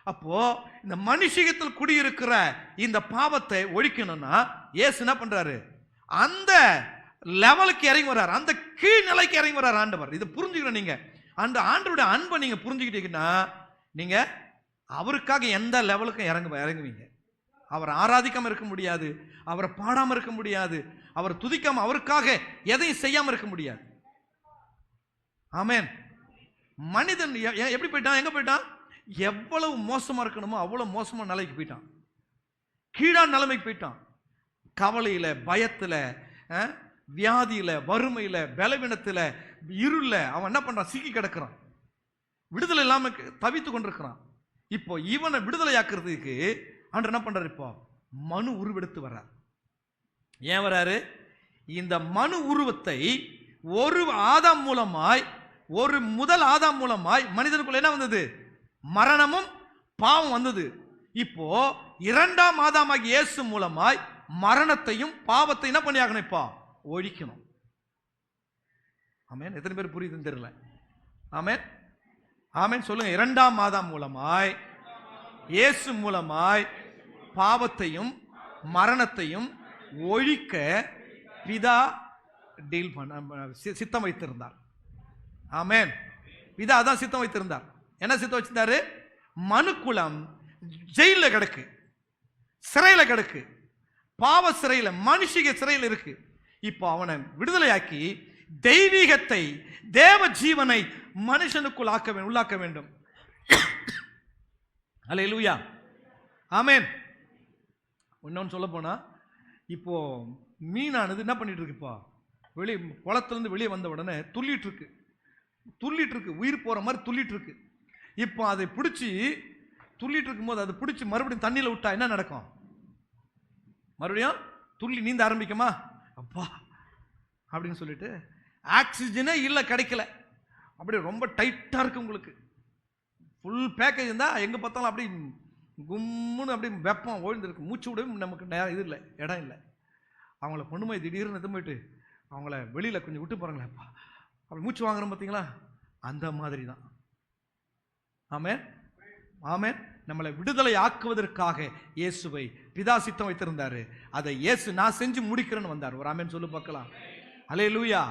அப்போ இந்த மனுஷிகத்தில் குடியிருக்கிற இந்த பாவத்தை ஒழிக்கணும்னா இயேசு என்ன பண்றாரு? அந்த லெவலுக்கு இறங்கி வர்றார். அந்த கீழ்நிலைக்கு இறங்கி வர்றார் ஆண்டவர். இதை புரிஞ்சுக்கணும். நீங்க அந்த ஆண்டவருடைய அன்பை நீங்க புரிஞ்சுக்கிட்டீங்கன்னா நீங்க அவருக்காக எந்த லெவலுக்கும் இறங்குவீங்க. அவர் ஆராதிக்காம இருக்க முடியாது, அவரை பாடாம இருக்க முடியாது, அவர் துதிக்காம, அவருக்காக எதையும் செய்யாம இருக்க முடியாது. ஆமென். மனிதன் எப்படி போயிட்டான்? எங்க போயிட்டான்? எவ்வளவு மோசமா இருக்கணுமோ அவ்வளவு மோசமான நிலைக்கு போயிட்டான். கீழான நிலைமைக்கு போயிட்டான். கவலையில, பயத்துல, வியாதியில, வறுமையில, பலவீனத்துல, இருள அவன் என்ன பண்றான்? சிக்கி கிடக்கிறான். விடுதலை இல்லாம தவித்து கொண்டிருக்கிறான். இப்போ இவனை விடுதலை ஆக்குறதுக்கு ஆண்டவர் என்ன பண்றாரு? இப்போ மனு உருவெடுத்து வர்றார். ஏன் வர்றாரு? இந்த மனு உருவத்தை ஒரு ஆதாம் மூலமாய், ஒரு முதல் ஆதாம் மூலமாய் மனிதனுக்குள்ள என்ன வந்தது? மரணமும் பாவம் வந்தது. இப்போ இரண்டாம் ஆதாமாகி இயேசு மூலமாய் மரணத்தையும் பாவத்தையும் என்ன பண்ணி ஆகணும்? இப்போ ஒழிக்கணும். ஆமென். எத்தனை பேர் புரியுதுன்னு தெரியல. ஆமென், ஆமென் சொல்லுங்க. இரண்டாம் ஆதாம் மூலமாய், இயேசு மூலமாய் பாவத்தையும் மரணத்தையும் ஒழிக்க பிதா டீல் பண்ண சித்தம் வைத்திருந்தார். ஆமென். பிதா அதான் சித்தம் வைத்திருந்தார். என்ன சித்தம் வச்சிருந்தாரு? மனுக்குலம் ஜெயில கிடக்கு, சிறையில கிடக்கு, பாவ சிறையில, மனுஷிக சிறையில் இருக்கு. இப்போ அவனை விடுதலையாக்கி தெய்வீகத்தை, தேவ ஜீவனை மனுஷனுக்குள் உள்ளாக்க வேண்டும். அல்லேலூயா. ஆமென். இன்னொன்னு சொல்ல போனா, இப்போ மீனானது என்ன பண்ணிட்டு இருக்கு? இப்போ வெளியே குளத்திலிருந்து வெளியே வந்த உடனே துள்ளிட்டு இருக்கு, உயிர் போற மாதிரி துள்ளிட்டு இருக்கு. இப்போ அதை பிடிச்சி துள்ளிட்டு இருக்கும்போது அதை பிடிச்சி மறுபடியும் தண்ணியில் விட்டா என்ன நடக்கும்? மறுபடியும் துள்ளி நீந்த ஆரம்பிக்குமா? அப்பா அப்படின்னு சொல்லிட்டு ஆக்சிஜனே இல்லை, கிடைக்கல. அப்படியே ரொம்ப டைட்டாக இருக்கு. உங்களுக்கு ஃபுல் பேக்கேஜ் இருந்தால் எங்கே பார்த்தாலும் அப்படி கும்முன்னு அப்படி வெப்பம் ஓய்ந்துருக்கு. மூச்சு விடவே நமக்கு இது இல்லை, இடம் இல்லை. அவங்கள கொண்டு போய் திடீர்னு எது போயிட்டு அவங்கள வெளியில் கொஞ்சம் விட்டு போகிறாங்களேப்பா, அப்படி மூச்சு வாங்குறோம் பார்த்தீங்களா? அந்த மாதிரி தான். ஆமென், ஆமென். நம்மளை விடுதலை ஆக்குவதற்காக இயேசுவை பிதா சித்தம் வைத்திருந்தாரு. அதை இயேசு நான் செஞ்சு முடிக்கிறேன்னு வந்தார். ஒரு ஆமென் சொல்லு பார்க்கலாம். அல்லேலூயா.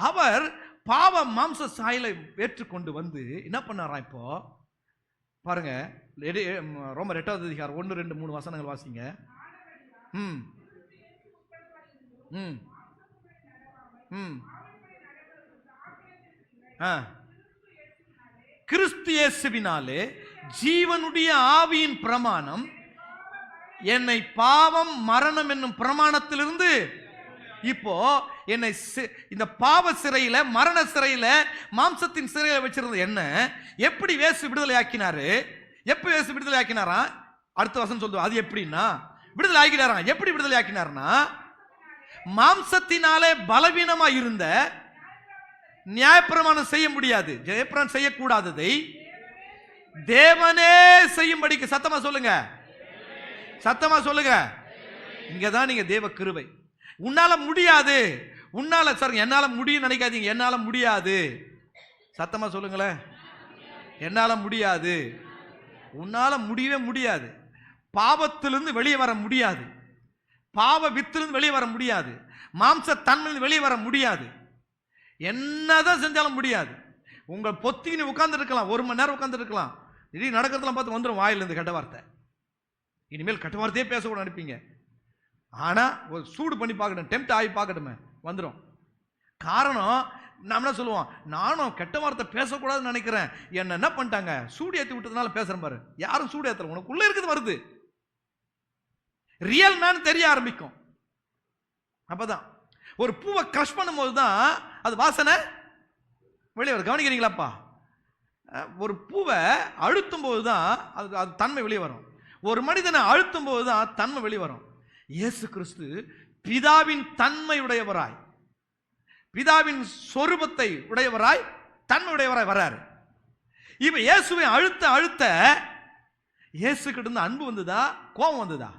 அவர் பாவ மாம்ச சாயலை ஏற்றுக்கொண்டு வந்து என்ன பண்ணாரா? இப்போ பாருங்க, ரோமர் 8வது அதிகாரம் 1, 2, 3 வசனங்கள் வாசிங்க. ம் ம் ம் கிறிஸ்து இயேசுவினாலே ஜீவனுடைய ஆவியின் பிரமாணம் என்னை பாவம் மரணம் என்னும் பிரமாணத்திலிருந்து இப்போ என்னை இந்த பாவ சிறையில, மரண சிறையில, மாம்சத்தின் சிறையில வச்சிருந்த என்ன எப்படி இயேசு விடுதலை ஆக்கினாரு? எப்ப இயேசு விடுதலை ஆக்கினாரா? அடுத்த வசனம் சொல்லுவோம். அது எப்படின்னா விடுதலை ஆக்கினாரா? எப்படி விடுதலை ஆக்கினார்னா, மாம்சத்தினாலே பலவீனமா இருந்த, நியாயப்பிரமாணம் செய்ய முடியாது, நியாயப்பிரமாணம் செய்யக்கூடாததை தேவனே செய்யும்படிக்கு. சத்தமா சொல்லுங்க, சத்தமா சொல்லுங்க. இங்கதான் நீங்க தேவ கிருபை. உன்னால முடியாது, உன்னால சார் என்னால முடியும் நினைக்காதீங்க. என்னால முடியாது, சத்தமா சொல்லுங்களேன். என்னால முடியாது, உன்னால முடியவே முடியாது. பாவத்திலிருந்து வெளியே வர முடியாது, பாவ வித்திலிருந்து வெளியே வர முடியாது, மாம்ச தன்மையிலிருந்து வெளியே வர முடியாது. என்னதான் செஞ்சாலும் முடியாது. உங்கள் பொத்தின்னு உட்கார்ந்து இருக்கலாம், 1 மணி நேரம் உட்கார்ந்து இருக்கலாம், திடீர்னு நடக்கிறதுலாம் பார்த்து வந்துடும் வாயிலிருந்து கெட்ட வார்த்தை. இனிமேல் கெட்ட வார்த்தையே பேசக்கூட நினைப்பீங்க. ஆனா ஒரு சூடு பண்ணி பார்க்கணும், டெம்ப்ட் ஆகி பார்க்கட்டுமே, வந்துடும். காரணம் நம்ம என்ன சொல்லுவோம், நானும் கெட்ட வார்த்தை பேசக்கூடாதுன்னு நினைக்கிறேன், என்ன பண்ணிட்டாங்க, சூடு ஏற்றி விட்டதுனால பேசுறேன் பாரு. யாரும் சூடு ஏற்றல, உனக்குள்ள இருக்குது வருது. ரியல் மேன் தெரிய ஆரம்பிக்கும். அப்பதான் ஒரு பூவை கிரஷ் பண்ணும்போது தான் அது வாசனை வெளியே வரும். கவனிக்கிறீங்களாப்பா? ஒரு பூவை அழுத்தும் போது தான் அது தன்மை வெளியே வரும். ஒரு மனிதனை அழுத்தும் போது தான் தன்மை வெளியே வரும். இயேசு கிறிஸ்து பிதாவின் தன்மை உடையவராய், பிதாவின் சொரூபத்தை உடையவராய், தன்மை உடையவராய் வராரு. இப்ப இயேசுவை அழுத்த அழுத்த இயேசு கிட்ட இருந்து அன்பு வந்ததா, கோபம் வந்ததா?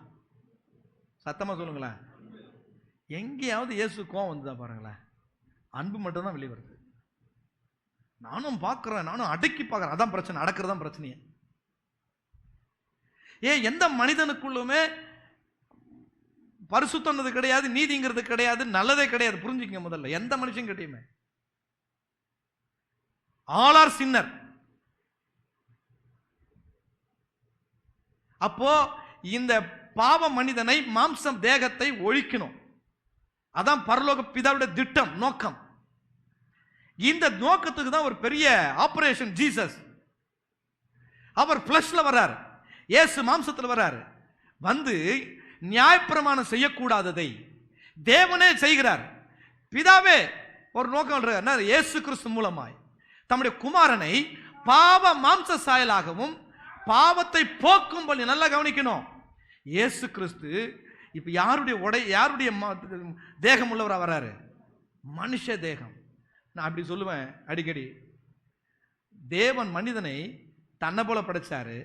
சத்தமா சொல்லுங்களேன். எங்கேயாவது இயேசு கோபம் வந்ததா பாருங்களேன். அன்பு மட்டும் தான் வெளியே வருது. நானும் பார்க்கிறேன், நானும் அடக்கி பார்க்கிறேன். அதான் பிரச்சனை, அடக்கிறதான் பிரச்சனையே. எந்த மனிதனுக்குள்ளுமே பரிசுத்தம்ன்றது கிடையாது, நீதிங்கிறது கிடையாது, நல்லதே கிடையாது. புரிஞ்சுக்கங்க முதல்ல. எந்த மனுஷன் கிட்டயுமே ஆல் ஆர் சின்னர். அப்போ இந்த பாவ மனிதனை, மாம்சம் தேகத்தை ஒழிக்கணும். அதான் பரலோக பிதாவுடைய திட்டம், நோக்கம். இந்த நோக்கத்துக்கு தான் ஒரு பெரிய ஆபரேஷன் ஜீசஸ். அவர் பிளஷ்ல வர்றார், இயேசு மாம்சத்தில் வர்றார். வந்து நியாயப்பிரமாணம் செய்யக்கூடாததை தேவனே செய்கிறார். பிதாவே ஒரு நோக்கம், இயேசு கிறிஸ்து மூலமாய் தம்முடைய குமாரனை பாவ மாம்ச சாயலாகவும் பாவத்தை போக்கும்படி. நல்லா கவனிக்கணும். இயேசு கிறிஸ்து இப்ப யாருடைய தேகம் உள்ளவரா வராரு? மனுஷ தேகம். நான் அப்படி சொல்லுவேன் அடிக்கடி. தேவன் மனிதனை தன்னை போல படைச்சாரு,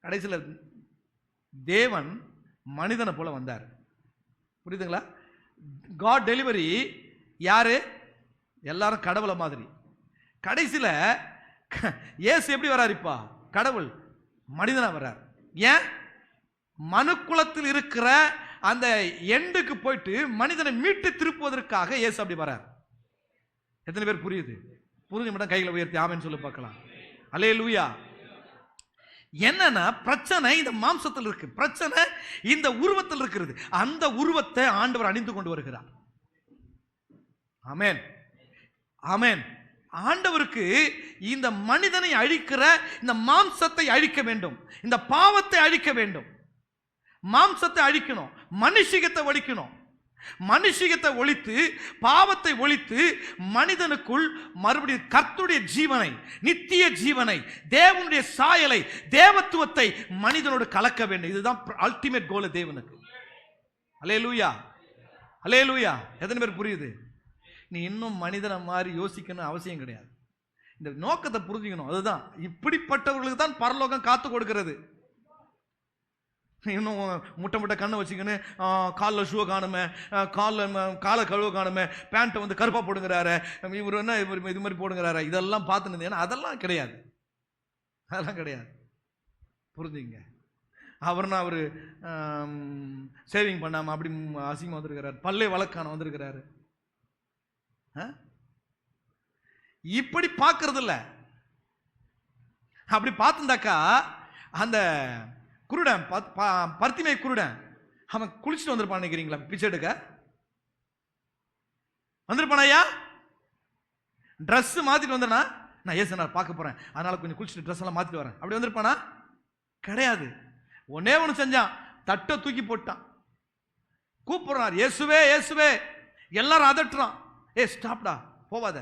கடைசியில் தேவன் மனிதனை போல வந்தார். புரியுதுங்களா? காட் டெலிவரி யாரு? எல்லாரும் கடவுளை மாதிரி. கடைசியில் இயேசு எப்படி வர்றாரு? இப்ப கடவுள் மனிதனா வர்றார். ஏன்? மனுக்குலத்தில் இருக்கிற அந்த எண்டுக்கு போயிட்டு மனிதனை மீட்டு திருப்புவதற்காக இயேசு அப்படி வர்றார். எத்தனை பேர் புரியுது? புரிஞ்சு மட்டும் கைகளை உயர்த்தி ஆமென் சொல்லி பார்க்கலாம். அல்லேலூயா. என்னன்னா பிரச்சனை இந்த மாம்சத்தில் இருக்கு, பிரச்சனை இந்த உருவத்தில் இருக்கிறது. அந்த உருவத்தை ஆண்டவர் அணிந்து கொண்டு வருகிறார். ஆமென், ஆமென். ஆண்டவருக்கு இந்த மனிதனை அழிக்கிற இந்த மாம்சத்தை அழிக்க வேண்டும், இந்த பாவத்தை அழிக்க வேண்டும். மாம்சத்தை அழிக்கணும், மனுஷிகத்தை ஒழிக்கணும். மனுஷிகத்தை ஒழித்து, பாவத்தை ஒழித்து, மனிதனுக்குள் மறுபடியும் கர்த்தருடைய ஜீவனை, நித்திய ஜீவனை, தேவனுடைய சாயலை, தேவத்துவத்தை மனிதனோடு கலக்க வேண்டும். இதுதான் அல்டிமேட் கோல் தேவனுக்கு. அல்லேலூயா, அல்லேலூயா. எத்தனை பேர் புரியுது? நீ இன்னும் மனிதனை மாதிரி யோசிக்கணும் அவசியம் கிடையாது. இந்த நோக்கத்தை புரிஞ்சுக்கணும். அதுதான் இப்படிப்பட்டவர்களுக்கு தான் பரலோகம் காத்து கொடுக்கிறது. இன்னும் முட்டை முட்டை கண்ணை வச்சுக்கின்னு காலில் ஷூவை காணுமே, காலை கழுவ காணுமே, பேண்ட்டை வந்து கருப்பாக போடுங்கிறாரு, இவர் என்ன இவர் இது மாதிரி போடுங்கிறாரு, இதெல்லாம் பார்த்துன்னு. ஏன்னா அதெல்லாம் கிடையாது, அதெல்லாம் கிடையாது. புரிஞ்சுங்க. அவர்னா அவர் சேவிங் பண்ணாமல் அப்படி அசிங்கமாக வந்திருக்கிறார், பல்லே வழக்கான வந்திருக்கிறாரு. இப்படி பார்க்கறது இல்லை. அப்படி பார்த்துருந்தாக்கா அந்த குருடன், பர்த்திமை குருடன், அவன் குளிச்சுட்டு வந்திருப்பான் நினைக்கிறீங்களா? பிச்சை எடுக்க வந்திருப்பானா? ஐயா ட்ரெஸ் மாத்திட்டு வந்தனா, நான் ஏசுனார் பார்க்க போறேன் அதனால கொஞ்சம் குளிச்சுட்டு ட்ரெஸ் எல்லாம் மாத்திட்டு வரேன், அப்படி வந்திருப்பானா? கிடையாது. ஒன்னே ஒன்று செஞ்சான், தட்டை தூக்கி போட்டான், கூப்பிடுறார், இயேசுவே இயேசுவே. எல்லாரும் அதட்டுறான், ஏ ஸ்டாப்டா போவாத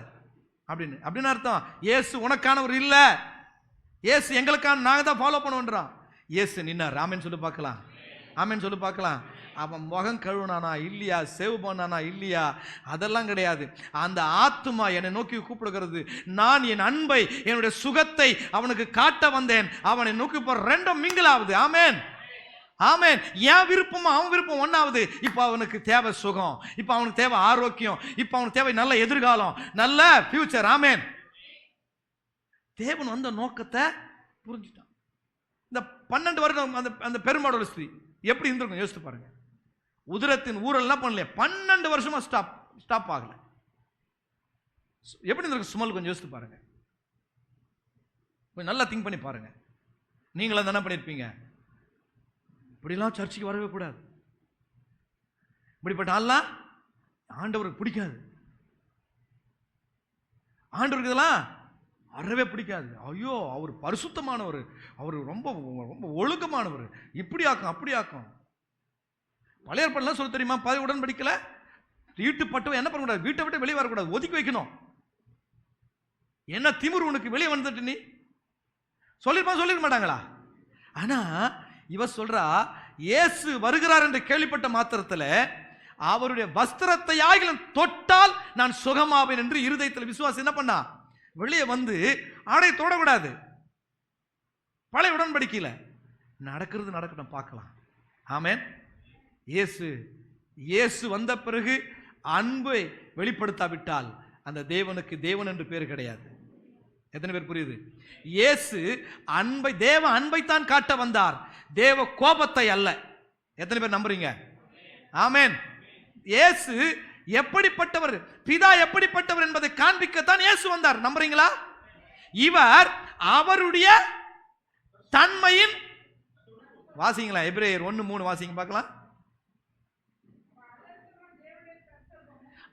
அப்படின்னு. அப்படின்னு அர்த்தம், இயேசு உனக்கானவர் இல்ல, இயேசு எங்களுக்கான, நாங்க தான் ஃபாலோ பண்ணுவோன்றான். இயேசு நின்னார். ஆமென் சொல்லி பார்க்கலாம், ஆமென் சொல்லி பார்க்கலாம். அவன் முகம் கழுவுனானா இல்லையா, சேவ் பண்ணானா இல்லையா, அதெல்லாம் கிடையாது. அந்த ஆத்துமா என்னை நோக்கி கூப்பிடுகிறது. நான் என் அன்பை, என்னுடைய சுகத்தை அவனுக்கு காட்ட வந்தேன். அவனை நோக்கி போற ரெண்டும் மிங்கிள் ஆகுது. ஆமென், ஆமென். என் விருப்பமும் அவன் விருப்பம் ஒன்னாவது. இப்போ அவனுக்கு தேவை சுகம், இப்போ அவனுக்கு தேவை ஆரோக்கியம், இப்போ அவனுக்கு தேவை நல்ல எதிர்காலம், நல்ல ஃபியூச்சர். ஆமென். தேவன் வந்த நோக்கத்தை புரிஞ்சுட்டான். இந்த 12 வருடம் அந்த பெருமாடோட ஸ்திரீ எப்படி இருந்திருக்கும் யோசித்து பாருங்க. உதிரத்தின் ஊரெல்லாம் பண்ணல, 12 வருஷமா ஸ்டாப் ஆகல. எப்படி இருந்திருக்கு சுமல்? கொஞ்சம் யோசித்து பாருங்க, கொஞ்சம் நல்லா திங்க் பண்ணி பாருங்க. நீங்களும் தானே பண்ணியிருப்பீங்க. இப்படிலாம் சர்ச்சுக்கு வரவே கூடாது, இப்படிப்பட்ட ஆள்லாம் ஆண்டவருக்கு பிடிக்காது, ஆண்டவருக்கு இதெல்லாம் அறவே பிடிக்காது. ஐயோ அவர் பரிசுத்தமானவர், அவர் ரொம்ப ரொம்ப ஒழுக்கமானவர், இப்படி ஆக்கும் அப்படி ஆக்கும். பழைய ஏற்பாடுலாம் சொல்ல தெரியுமா? பழைய உடன்படிக்கல ஈட்டுப்பட்டவன் என்ன பண்ணக்கூடாது, வீட்டை விட்டு வெளியே வரக்கூடாது, ஒதுக்கி வைக்கணும். என்ன திமிரு உனக்கு, வெளியே வந்துட்டு நீ சொல்லிருக்க மாட்டாங்களா? ஆனா இவ சொல்றா, இயேசு வருகிறார் என்று கேள்விப்பட்ட மாத்திரத்தில் அவருடைய வஸ்திரத்தை ஆகிலும் தொட்டால் நான் சுகமாவேன் என்று இருதயத்தில் விசுவாசம் என்ன பண்ணா, வெளியே வந்து ஆடை தொடக்கூடாது. பழைய உடன்படிக்கையில் நடக்கிறது நடக்கட்டும், பார்க்கலாம். ஆமென். இயேசு வந்த பிறகு அன்பை வெளிப்படுத்தாவிட்டால் அந்த தேவனுக்கு தேவன் என்று பேர் கிடையாது. எத்தனை பேர் புரியுது? இயேசு அன்பை, தேவ அன்பைத்தான் காட்ட வந்தார், தேவ கோபத்தை அல்ல. எத்தனை பேர் நம்புறீங்க? ஆமென். இயேசு எப்படிப்பட்டவர், பிதா எப்படிப்பட்டவர் என்பதை காண்பிக்கத்தான் இயேசு வந்தார். நம்புறீங்களா? இவர் அவருடைய தன்மையின், வாசிங்களா எபிரேயர் 1:3 வாசிங்க பார்க்கலாம்.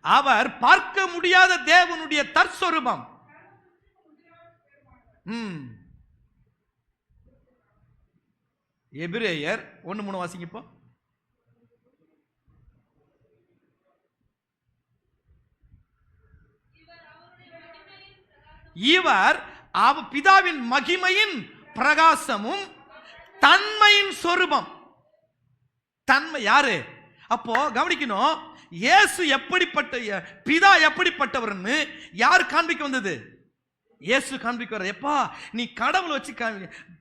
அவர் பார்க்க முடியாத தேவனுடைய தற்சொரூபம். எபிரேயர் 1:3 வாசிங்க. இப்போ இவர் பிதாவின் மகிமையின் பிரகாசமும் தன்மையின் சொரூபம். தன்மை யாரு? அப்போ கவனிக்கணும், இயேசு எப்படிப்பட்ட, பிதா எப்படிப்பட்டவர்னு யார் காண்பிக்க வந்தது? இயேசு காண்பிக்கிறார். எப்பா நீ கடவுளை வச்சு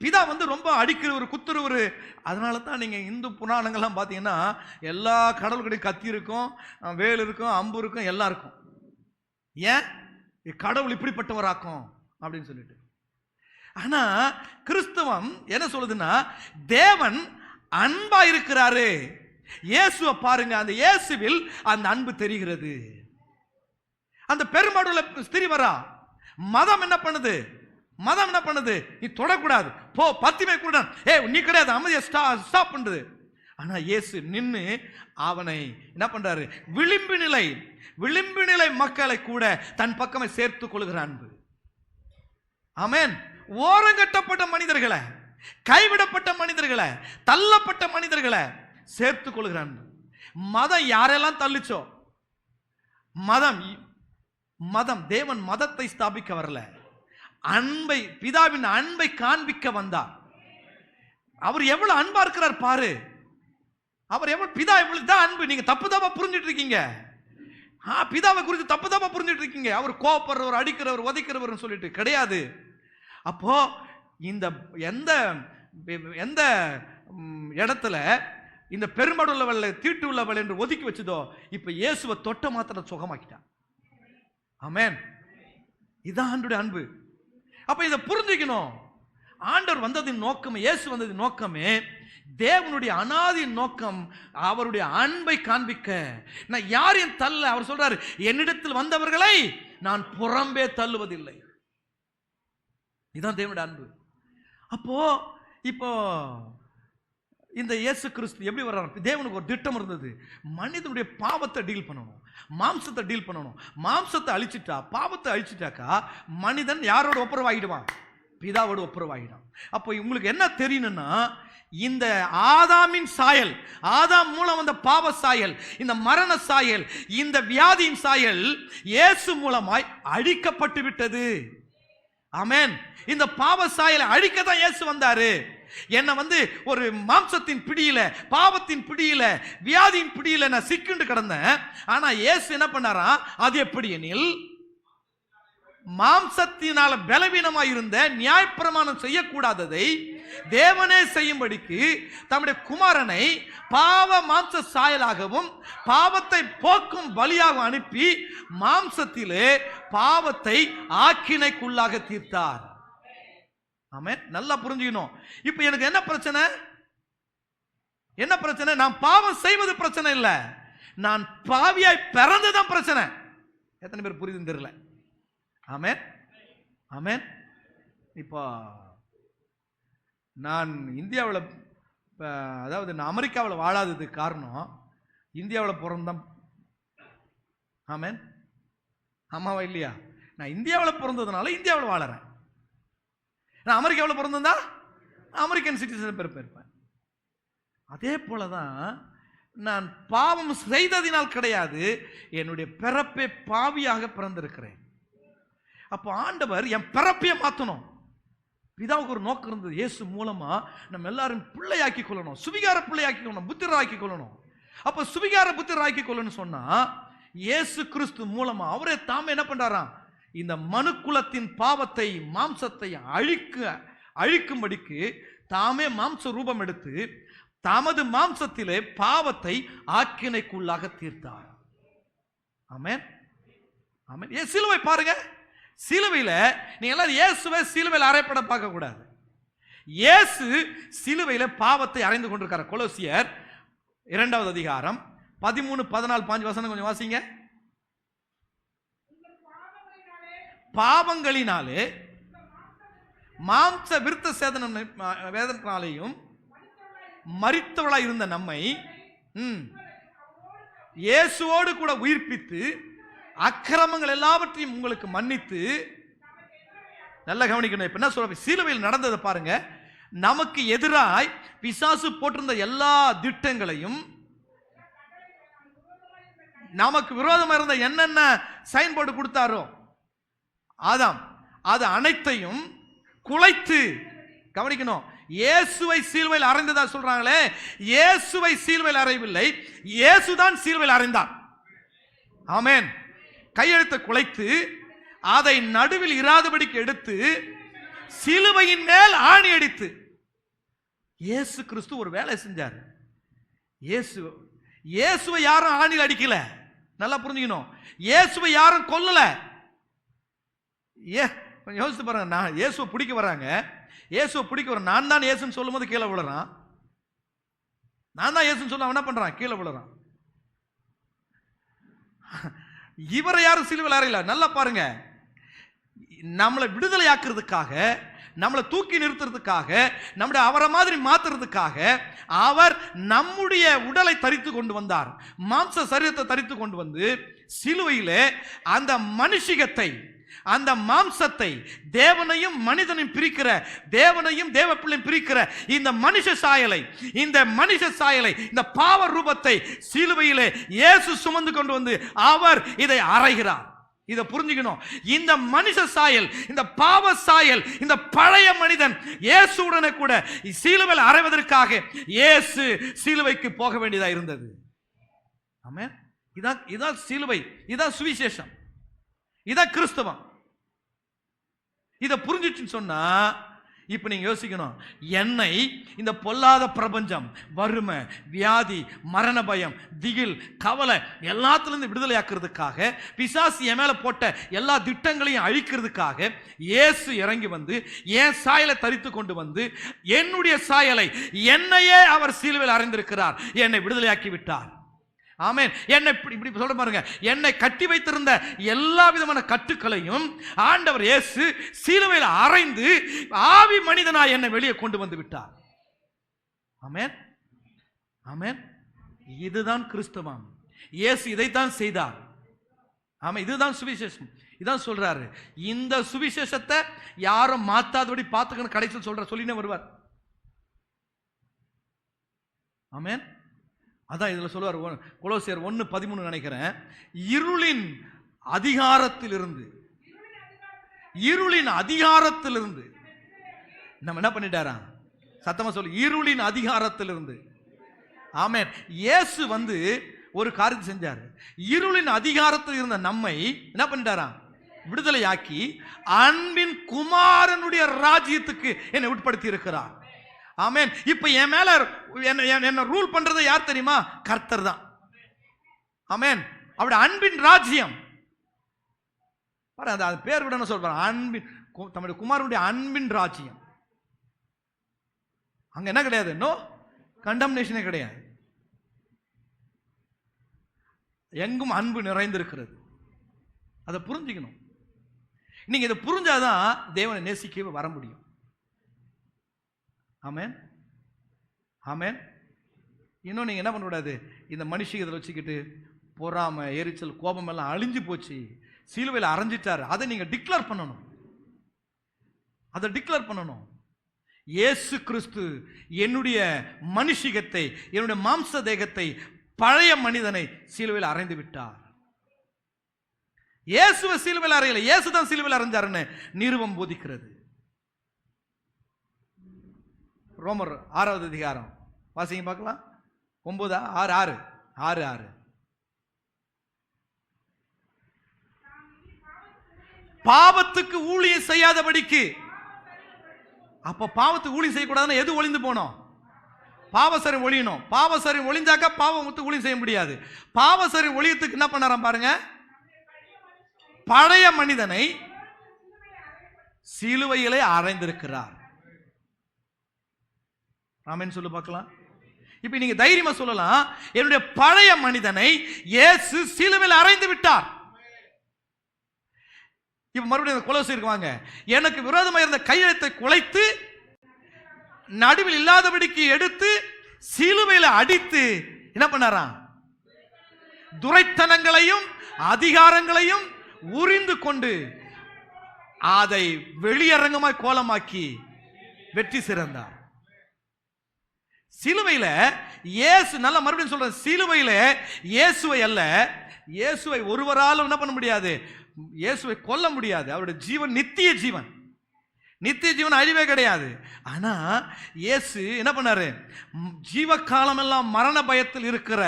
பிதா வந்து ரொம்ப அடிக்கிறவர், குத்துறவர். அதனால தான் நீங்க இந்து புராணங்கள்லாம் பார்த்தீங்கன்னா எல்லா கடவுள்களையும் கத்தி இருக்கும், வேல் இருக்கும், அம்பு இருக்கும், எல்லாம் இருக்கும். ஏன்? கடவுள் இப்படிப்பட்டவராக்கும் அப்படின்னு சொல்லிட்டு. ஆனா கிறிஸ்தவம் என்ன சொல்லுதுன்னா, தேவன் அன்பா இருக்கிறாரு. இயேசுவை பாருங்க, அந்த இயேசுவில் அந்த அன்பு தெரிகிறது. அந்த பெருமாடுல ஸ்திரீ வரா, மதம் என்ன பண்ணுது? மதம் என்ன பண்ணுது? நீ தொடக்கூடாது, போ, பத்திமை கூட, நீ கிடையாது, அமைதியை ஸ்டாப் பண்ணுது. ஆனா இயேசு நின்று அவனை என்ன பண்றாரு? விளிம்பு நிலை மக்களை கூட தன் பக்கமே சேர்த்துக் கொள்கிற அன்பு. ஆமென். ஓரங்கட்டப்பட்ட மனிதர்களை, கைவிடப்பட்ட மனிதர்களை, தள்ளப்பட்ட மனிதர்களை சேர்த்துக் கொள்கிற அன்பு. மதம் யாரெல்லாம் தள்ளிச்சோ, மதம் தேவன் மதத்தை ஸ்தாபிக்க வரல, அன்பை, பிதாவின் அன்பை காண்பிக்க வந்தார். அவர் எவ்வளவு அன்பா இருக்கிறார் பாரு. அவர் எவ்வளவு, பிதா எவ்வளவு தான் அன்பு. நீங்க தப்பு தப்பா புரிஞ்சுட்டு இருக்கீங்க. பிதாவை குறித்து தப்பு தப்பா புரிஞ்சுட்டு இருக்கீங்க. அவர் கோபப்படுறவர், அடிக்கிறவர், உதைக்கிறவர் சொல்லிட்டு கிடையாது. அப்போ இந்த எந்த இடத்துல இந்த பெருமடுள்ளவள், தீட்டு உள்ளவள் என்று ஒதுக்கி வச்சதோ, இப்ப இயேசுவை தொட்ட மாத்திரம் சுகமாக்கிட்டான். ஆமென். இதான் ஆண்டவருடைய அன்பு. அப்ப இதை புரிஞ்சுக்கணும். ஆண்டவர் வந்ததின் நோக்கம், இயேசு வந்ததின் நோக்கமே தேவனுடைய அனாதி நோக்கம், அவருடைய அன்பை காண்பிக்க. நான் யாரையும் தள்ள, அவர் சொல்றாரு, என்னிடத்தில் வந்தவர்களை நான் புறம்பே தள்ளுவதில்லை. இதுதான் தேவனுடைய அன்பு. அப்போ இப்போ இந்த இயேசு கிறிஸ்து எப்படி வர்றாரு? தேவனுக்கு ஒரு திட்டம் இருந்தது. மனிதனுடைய பாவத்தை டீல் பண்ணணும், மாம்சத்தை டீல் பண்ணணும். மாம்சத்தை அழிச்சிட்டா, பாவத்தை அழிச்சிட்டாக்கா மனிதன் யாரோட ஒப்புரவாகிடுவான்? பிதாவோட ஒப்புரவாகிடும். அப்போ உங்களுக்கு என்ன தெரியணும்னா, இந்த ஆதாமின் சாயல், ஆதாம் மூலம் வந்த பாவ சாயல், இந்த மரண சாயல், இந்த வியாதியின் சாயல் இயேசு மூலமாய் அழிக்கப்பட்டு விட்டது. ஆமென். இந்த பாவ சாயலை அழிக்க தான் இயேசு வந்தாரு. என்ன ஒரு மாம்சத்தின் பிடியில, பாவத்தின் பிடியில, வியாதியின் பிடியில நான் சிக்கிண்டு கிடந்தேன். ஆனா இயேசு என்ன பண்ணாரா? அது எப்படி எனில், மாம்சத்தினால பலவீனமாய் இருந்த, நியாயப்பிரமாணம் செய்யக்கூடாததை தேவனே செய்யும்படிக்கு தம்முடைய குமாரனை பாவ மாம்ச சாயலாகவும் பாவத்தை போக்கும் பலியாகவும் அனுப்பி மாம்சத்திலே பாவத்தை ஆக்கினைக்குள்ளாக தீர்த்தார். ஆமென். நல்லா புரிஞ்சுக்கணும். இப்ப எனக்கு என்ன பிரச்சனை? என்ன பிரச்சனை? நான் பாவம் செய்வது பிரச்சனை இல்ல, நான் பாவியாய் பிறந்ததான் பிரச்சனை. எத்தனை பேர் புரியுதுன்னு தெரியல. ஆமென், ஆமென். இப்போ நான் இந்தியாவில், அதாவது நான் அமெரிக்காவில் வாழாததுக்கு காரணம் இந்தியாவில் பிறந்தான். ஆமென், ஆமாவா இல்லையா? நான் இந்தியாவில் பிறந்ததுனால இந்தியாவில் வாழறேன். நான் அமெரிக்காவில் பிறந்திருந்தா அமெரிக்கன் சிட்டிசன் இருப்பேன். அதே போலதான் நான் பாவம் செய்ததினால் கிடையாது, என்னுடைய பிறப்பை பாவியாக பிறந்திருக்கிறேன். அப்போ ஆண்டவர் என் பிறப்பையை மாற்றணும். பிதாவுக்கு ஒரு நோக்கம் இருந்தது. இயேசு மூலமா நம்ம எல்லாரும் பிள்ளையாக்கி கொள்ளணும், சுவிகார பிள்ளையாக்கி கொள்ளணும், புத்திராக்கி கொள்ளணும். அப்ப சுவிகார புத்திராக்கி கொள்ளணும் சொன்னா இயேசு கிறிஸ்து மூலமா அவரே தாமே என்ன பண்றாராம்? இந்த மனுக்குலத்தின் பாவத்தை, மாம்சத்தை அழிக்கும்படிக்கு தாமே மாம்ச ரூபம் எடுத்து தமது மாம்சத்திலே பாவத்தை ஆக்கினைக்குள்ளாக தீர்த்தார். ஆமென், ஆமென். சிலுவை பாருங்க. சிலுவையில நீங்க எல்லாரும் இயேசுவை சிலுவையில் அறைப்பட பார்க்க கூடாது. இயேசு சிலுவையில பாவத்தை அறைந்து கொண்டிருக்கார். கொலோசியர் 2வது அதிகாரம் 13, 14, 5 வசனம் கொஞ்சம் வாசிங்க. பாவங்களினாலே மாம்ச விருத்த சேதனம் வேதனாலேயும் மரித்தவளாய் இருந்த நம்மை இயேசுவோடு கூட உயிர்ப்பித்து அக்கிரமங்கள் எல்லாவற்றையும் உங்களுக்கு மன்னித்து, நல்லா கவனிக்கணும். இப்ப என்ன சொல்ற? சிலுவையில் நடந்ததை பாருங்க. நமக்கு எதிராய் பிசாசு போட்டிருந்த எல்லா திட்டங்களையும், நமக்கு விரோதமா இருந்த என்னென்ன சைன் போர்டு கொடுத்தாரோ ஆதாம், அது அனைத்தையும் குலைத்து, கவனிக்கணும், இயேசுவை சிலுவையில் அறைந்ததா சொல்றாங்களே, இயேசுவை சிலுவையில் அறையவில்லை, இயேசுதான் சிலுவையில் அறைந்தார். ஆமென். கையெழுத்தை குலைத்து அதை நடுவில் இராதபடிக்கு எடுத்து சிலுவையின் மேல் ஆணி அடித்து இயேசு கிறிஸ்து ஒரு வேலை செஞ்சார். இயேசுவை யாரும் ஆணியில் அடிக்கல. நல்லா புரிஞ்சுக்கணும். இயேசுவை யாரும் கொல்லல. யோசித்து பாருங்க. நான் இயேசுவை பிடிக்க வராங்க, இயேசுவை பிடிக்க வர நான் தான் இயேசுன்னு சொல்லும் போது கீழே விழுறான். நான் தான் இயேசுன்னு சொல்ல என்ன பண்றான்? கீழே விழுறான். இவரை யாரும் சிலுவையில் அறையல. நல்லா பாருங்க. நம்மளை விடுதலை ஆக்குறதுக்காக, நம்மளை தூக்கி நிறுத்துறதுக்காக, நம்முடைய அவரை மாதிரி மாத்துறதுக்காக அவர் நம்முடைய உடலை தரித்து கொண்டு வந்தார். மாம்ச சரீரத்தை தரித்து கொண்டு வந்து சிலுவையிலே அந்த மனுஷிகத்தை, அந்த மாம்சத்தை, தேவனையும் மனிதனையும் பிரிக்கிற, தேவனையும் தேவ பிள்ளையும் பிரிக்கிற இந்த மனுஷ சாயலை, இந்த பாவ ரூபத்தை சிலுவையிலே இயேசு சுமந்து கொண்டு வந்து அவர் இதை அறைகிறார். இதை புரிஞ்சுக்கணும். இந்த மனுஷ சாயல், இந்த பாவ சாயல், இந்த பழைய மனிதன் இயேசுடனே கூட சிலுவையில் அறைவதற்காக இயேசு சிலுவைக்கு போக வேண்டியதா இருந்தது. ஆமென். இதான் சிலுவை, இதான் சுவிசேஷம், இதான் கிறிஸ்தவம். இதை புரிஞ்சிச்சுன்னு சொன்னா இப்ப நீங்க யோசிக்கணும், என்னை இந்த பொல்லாத பிரபஞ்சம், வறுமை, வியாதி, மரண பயம், திகில், கவலை எல்லாத்திலிருந்து விடுதலை ஆக்குறதுக்காக, பிசாசு என் மேல போட்ட எல்லா திட்டங்களையும் அழிக்கிறதுக்காக இயேசு இறங்கி வந்து என் சாயலை தரித்து கொண்டு வந்து என்னுடைய சாயலை, என்னையே அவர் சிலுவையில் அறைந்திருக்கிறார், என்னை விடுதலையாக்கி விட்டார். ஆமென். என்னை இப்படி சொல்ல பாருங்க, என்னை கட்டி வைத்திருந்த எல்லா விதமான கட்டுக்களையும் ஆண்டவர் இயேசு சிலுவையில் அறைந்து ஆவி மனிதனாய் என்னை வெளியே கொண்டு வந்து விட்டார். ஆமென், ஆமென். இதுதான் கிறிஸ்தவம். இயேசு இதைத்தான் செய்தார். ஆமா, இதுதான் சுவிசேஷம். இதான் சொல்றாரு. இந்த சுவிசேஷத்தை யாரும் மாத்தாதபடி பார்த்துக்கணும் கடைசியில் சொல்லினே வருவார். ஆமென். அதான் இதுல சொல்லுவார், கொலோசியர் 1:13 நினைக்கிறேன். இருளின் அதிகாரத்திலிருந்து நம்ம என்ன பண்ணிட்டாரா? சத்தமா சொல்லு, இருளின் அதிகாரத்திலிருந்து. ஆமென். இயேசு வந்து ஒரு காரியத்தை செஞ்சார். இருளின் அதிகாரத்தில் இருந்த நம்மை என்ன பண்ணிட்டாரா? விடுதலையாக்கி அன்பின் குமாரனுடைய ராஜ்யத்துக்கு என்னை உட்படுத்தி இருக்கிறார். ஆமென். இப்ப என் மேல என்ன ரூல் பண்றது யார் தெரியுமா? கர்த்தர் தான். ஆமென். அவருடைய அன்பின் ராஜ்யம். அது பேர் விட சொல்றாங்க, அன்பின், தம்முடைய குமாரனுடைய அன்பின் ராஜ்யம். அங்க என்ன கிடையாது? நோ கண்டம்னேஷனே கிடையாது. எங்கும் அன்பு நிறைந்திருக்கிறது. அதை புரிஞ்சுக்கணும். நீங்க இதை புரிஞ்சாதான் தேவனை நேசிக்கவே வர முடியும். ஆமென், ஆமென். இன்னும் நீங்க என்ன பண்ணக்கூடாது, இந்த மனுஷங்களை வச்சுக்கிட்டு பொறாமை, எரிச்சல், கோபம் எல்லாம் அழிஞ்சு போச்சு, சிலுவையில் அரைஞ்சிட்டாரு, அதை நீங்க டிக்ளேர் பண்ணணும். அதை டிக்ளேர் பண்ணணும். இயேசு கிறிஸ்து என்னுடைய மனுஷிகத்தை, என்னுடைய மாம்ச தேகத்தை, பழைய மனிதனை சிலுவையில் அறைந்து விட்டார். இயேசுவை சிலுவையில் அறையல, இயேசுதான் சிலுவையில் அறைஞ்சாருன்னு நிருபம் போதிக்கிறது. ரோமர் 6வது அதிகாரம் வாசிங்க பார்க்கலாம். 9:6. பாவத்துக்கு ஊழியம் செய்யாதபடிக்கு. அப்ப பாவத்துக்கு ஊழியம் செய்யக்கூடாதுன்னா எது ஒளிந்து போனோம்? பாவசரி ஒழியணும். பாவசரி ஒளிஞ்சாக்கா பாவத்துக்கு ஊழியம் செய்ய முடியாது. பாவசரி ஒழியத்துக்கு என்ன பண்ணாராம் பாருங்க, பழைய மனிதனை சிலுவையிலே அறைந்திருக்கிறார். ஆமென் சொல்லு பார்க்கலாம். இப்ப நீங்க தைரியமா சொல்லலாம், என்னுடைய பழைய மனிதனை இயேசு சிலுவையில் அறைந்து விட்டார். இப்ப மறுபடியும் கொலோசியருக்கு வாங்க. எனக்கு விரோதமாக இருந்த கையெழுத்தை குலைத்து நடுவில் இல்லாதபடிக்கு எடுத்து சிலுவையில் அடித்து என்ன பண்ணாராம்? துரைத்தனங்களையும் அதிகாரங்களையும் உரிந்து கொண்டு அதை வெளியரங்கமாய் கோலமாக்கி வெற்றி சிறந்தார். சிலுவையில இயேசு, நல்ல மறுபடியும் சொல்றேன், சிலுவையில இயேசுவை அல்ல, இயேசுவை ஒருவராலும் என்ன பண்ண முடியாது, இயேசுவை கொல்ல முடியாது. அவருடைய ஜீவன் நித்திய ஜீவன், நித்திய ஜீவன் அழிவே கிடையாது. ஆனா இயேசு என்ன பண்ணாரு? ஜீவகாலம் எல்லாம் மரண பயத்தில் இருக்கிற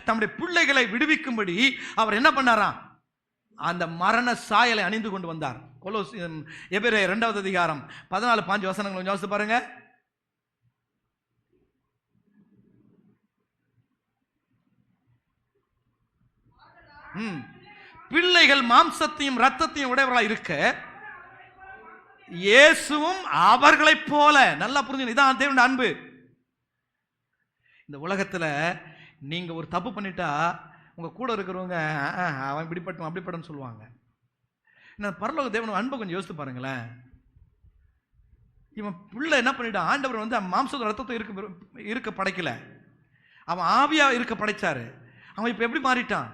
தம்முடைய பிள்ளைகளை விடுவிக்கும்படி அவர் என்ன பண்ணாராம்? அந்த மரண சாயலை அணிந்து கொண்டு வந்தார். எபிரேயர் 2வது அதிகாரம் 14-15 வசனங்கள் கொஞ்சம் யோசித்து பாருங்க. பிள்ளைகள் மாம்சத்தையும் ரத்தத்தையும் உடையவர்களாக இருக்க இயேசுவும் அவர்களைப் போல. நல்லா புரிஞ்சுங்க, இதான் தேவனுடைய அன்பு. இந்த உலகத்துல நீங்க ஒரு தப்பு பண்ணிட்டா உங்க கூட இருக்கிறவங்க அவன் இப்படிப்பட்டும் அப்படிப்படும் சொல்லுவாங்க. பரலோக தேவனுடைய அன்பை கொஞ்சம் யோசித்து பாருங்களேன். இவன் பிள்ளை என்ன பண்ணிட்டான்? ஆண்டவர் வந்து மாம்சத்தோட ரத்தத்தை இருக்க படைக்கல, அவன் ஆவியா இருக்க படைச்சாரு. அவன் இப்ப எப்படி மாறிட்டான்?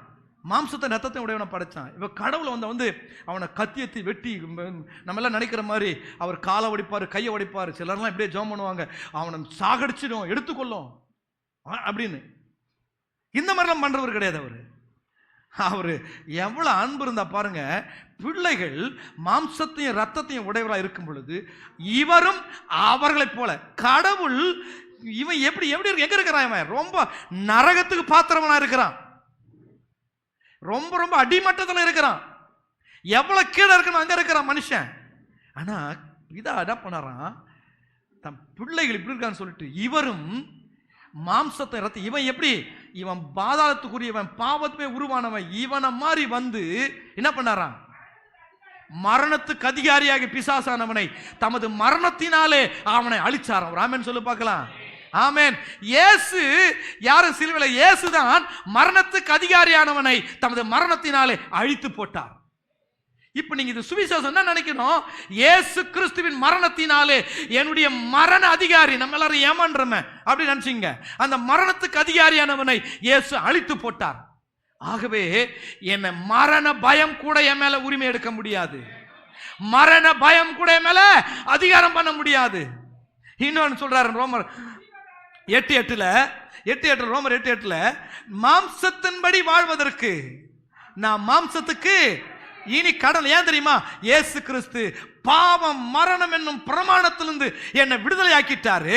மாம்சத்தை ரத்தத்தை உடையவனை படைச்சான். இப்போ கடவுளை வந்து அவனை கத்தியத்தை வெட்டி, நம்ம எல்லாம் நினைக்கிற மாதிரி அவர் காலை ஒடிப்பார், கையை ஒடிப்பார், சிலர்லாம் இப்படியே ஜெபம் பண்ணுவாங்க, அவனை சாகடிச்சிடும், எடுத்துக்கொள்ளும் அப்படின்னு. இந்த மாதிரிலாம் பண்றவர் கிடையாது. அவரு எவ்வளவு அன்பு இருந்தா பாருங்க. பிள்ளைகள் மாம்சத்தையும் ரத்தத்தையும் உடையவராக இருக்கும் பொழுது இவரும் அவர்களைப் போல. கடவுள் இவன் எப்படி எப்படி எங்க இருக்கிறான்? இவன் ரொம்ப நரகத்துக்கு பாத்திரவனா இருக்கிறான், ரொம்ப ரொம்ப அடிமட்டத்தில் இருக்கிறான், எவ்வளவு கீழே இருக்கணும் அங்க இருக்கிறான் மனுஷன். ஆனா இதா என்ன பண்ணாராம்? தன் பிள்ளைகள் இப்படி இருக்கான்னு சொல்லிட்டு இவரும் மாம்சத்தை ரத்த இவன் எப்படி இவன் பாதாளத்துக்குரியவன் பாவத்துமே உருவானவன் இவனை மாதிரி வந்து என்ன பண்ணாராம் மரணத்துக்கு அதிகாரியாக பிசாசானவனை தமது மரணத்தினாலே அவனை அழிச்சாராம். ராமன் சொல்லு பார்க்கலாம். ஆமென். இயேசு யாரும் சிலுவையில் இயேசுதான் மரணத்துக்கு அதிகாரியானவனை தமது மரணத்தினாலே அழித்து போட்டார். இப்ப நீங்க இது சுவிசேஷம் என்ன நினைக்கணும், இயேசு கிறிஸ்துவின் மரணத்தினாலே என்னுடைய மரண அதிகாரி, நம்ம எல்லாரும் ஏமான்றமே அப்படி நினைச்சீங்க, அந்த மரணத்துக்கு அதிகாரியானவனை இயேசு அழித்து போட்டார். ஆகவே என்ன மரண பயம் கூட என் மேல உரிமை எடுக்க முடியாது, மரண பயம் கூட என் மேல அதிகாரம் பண்ண முடியாது. இன்னொன்னு சொல்றாரு ரோமர் 8:8 ரோமர் 8:8 மாம்சத்தின்படி வாழ்வதற்கு நான் மாம்சத்துக்கு இனி கடன். ஏன் தெரியுமா? இயேசு கிறிஸ்து பாவம் மரணம் என்னும் பிரமாணத்திலிருந்து என்னை விடுதலை ஆக்கிட்டாரு.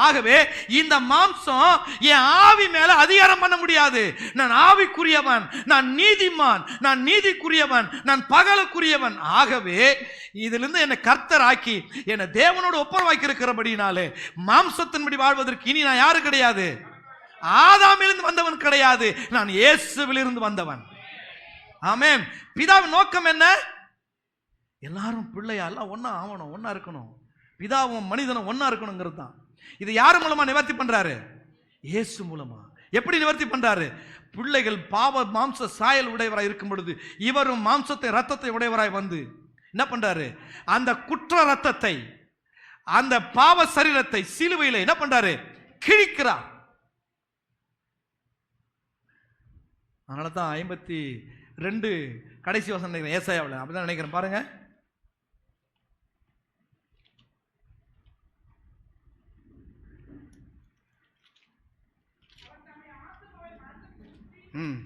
ஆகவே இந்த மாம்சம் என் ஆவி மேல அதிகாரம் பண்ண முடியாது. நான் ஆவிக்குரியவன், நான் நீதிமான், நான் நீதிக்குரியவன், நான் பகலுக்குரியவன். ஆகவே இதிலிருந்து என்னை கர்த்தர் ஆக்கி என்னை தேவனோடு ஒப்புரவாக்கி இருக்கிறபடினாலே மாம்சத்தின்படி வாழ்வதற்கு இனி நான் யாரு கிடையாது, ஆதாமிலிருந்து வந்தவன் கிடையாது, நான் இயேசுவிலிருந்து வந்தவன். ஆமென். பிதாவின் நோக்கம் என்ன? எல்லாரும் பிள்ளையா எல்லாம் ஒன்னா ஆவணும், ஒன்னா இருக்கணும், பிதாவும் மனிதனும் ஒன்னா இருக்கணுங்கிறது தான். இது யார் மூலமா நிவர்த்தி பண்றாரு? இயேசு மூலமா. எப்படி நிவர்த்தி பண்றாரு? பிள்ளைகள் பாவ மாம்ச சாயல் உடையவராய் இருக்கும் பொழுது இவரும் மாம்சத்தை ரத்தத்தை உடையவராய் வந்து என்ன பண்றாரு? அந்த குற்ற ரத்தத்தை, அந்த பாவ சரீரத்தை சிலுவையில் என்ன பண்றாரு? கிழிக்கிறார். அதனால தான் 52 கடைசி வசனம் நினைக்கிறேன், ஏசாயாவில் அப்படிதான் நினைக்கிறேன். பாருங்க, ம்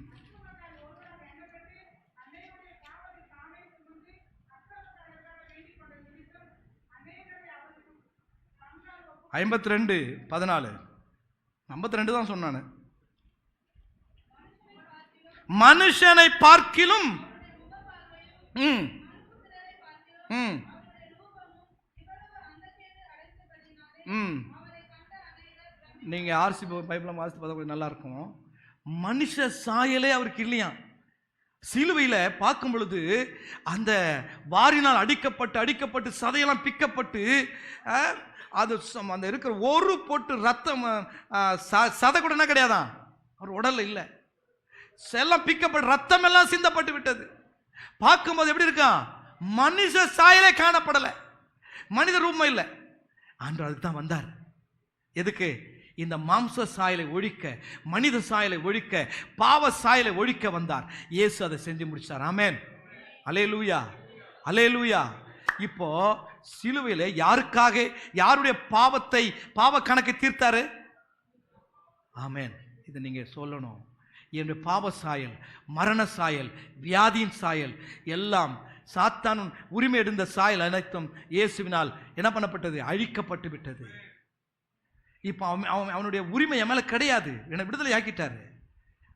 52:14 52 தான் சொன்னானு. மனுஷனை பார்க்கிலும் நீங்க ஆர்சி பைபிள் வாசித்து பார்த்தா கொஞ்சம் நல்லா இருக்கும். மனுஷ சாயலே அவருக்கு இல்லையா. சிலுவையில் பார்க்கும் பொழுது அந்த வாரினால் அடிக்கப்பட்டு சதையெல்லாம் பிக்கப்பட்டு அது அந்த இருக்கிற ஒரு பொட்டு ரத்தம் சதை கூட என்ன கிடையாதான் அவர் உடல்ல இல்லை, எல்லாம் பிக்கப்பட்டு ரத்தம் எல்லாம் சிந்தப்பட்டு விட்டது. பார்க்கும்போது எப்படி இருக்கான்? மனுஷ சாயலே காணப்படலை, மனித ரூபம் இல்லை. ஆண்டவர் அதுக்கு தான் வந்தார். எதுக்கு? இந்த மாம்ச சாயலை ஒழிக்க, மனித சாயலை ஒழிக்க, பாவ சாயலை ஒழிக்க வந்தார். இயேசு அதை செஞ்சு முடிச்சார். ஆமென். அல்லேலூயா, அல்லேலூயா. இப்போ சிலுவையில் யாருக்காக, யாருடைய பாவத்தை, பாவ கணக்கை தீர்த்தாரு? ஆமென். இதை நீங்க சொல்லணும். என்னுடைய பாவ சாயல், மரண சாயல், வியாதியின் சாயல் எல்லாம் சாத்தான் உரிமை எடுத்த சாயல் அனைத்தும் இயேசுவினால் என்ன பண்ணப்பட்டது? அழிக்கப்பட்டு விட்டது. இப்போ அவனுடைய உரிமை என் மேல கிடையாது, என்னை விடுதலை ஆக்கிட்டாரு.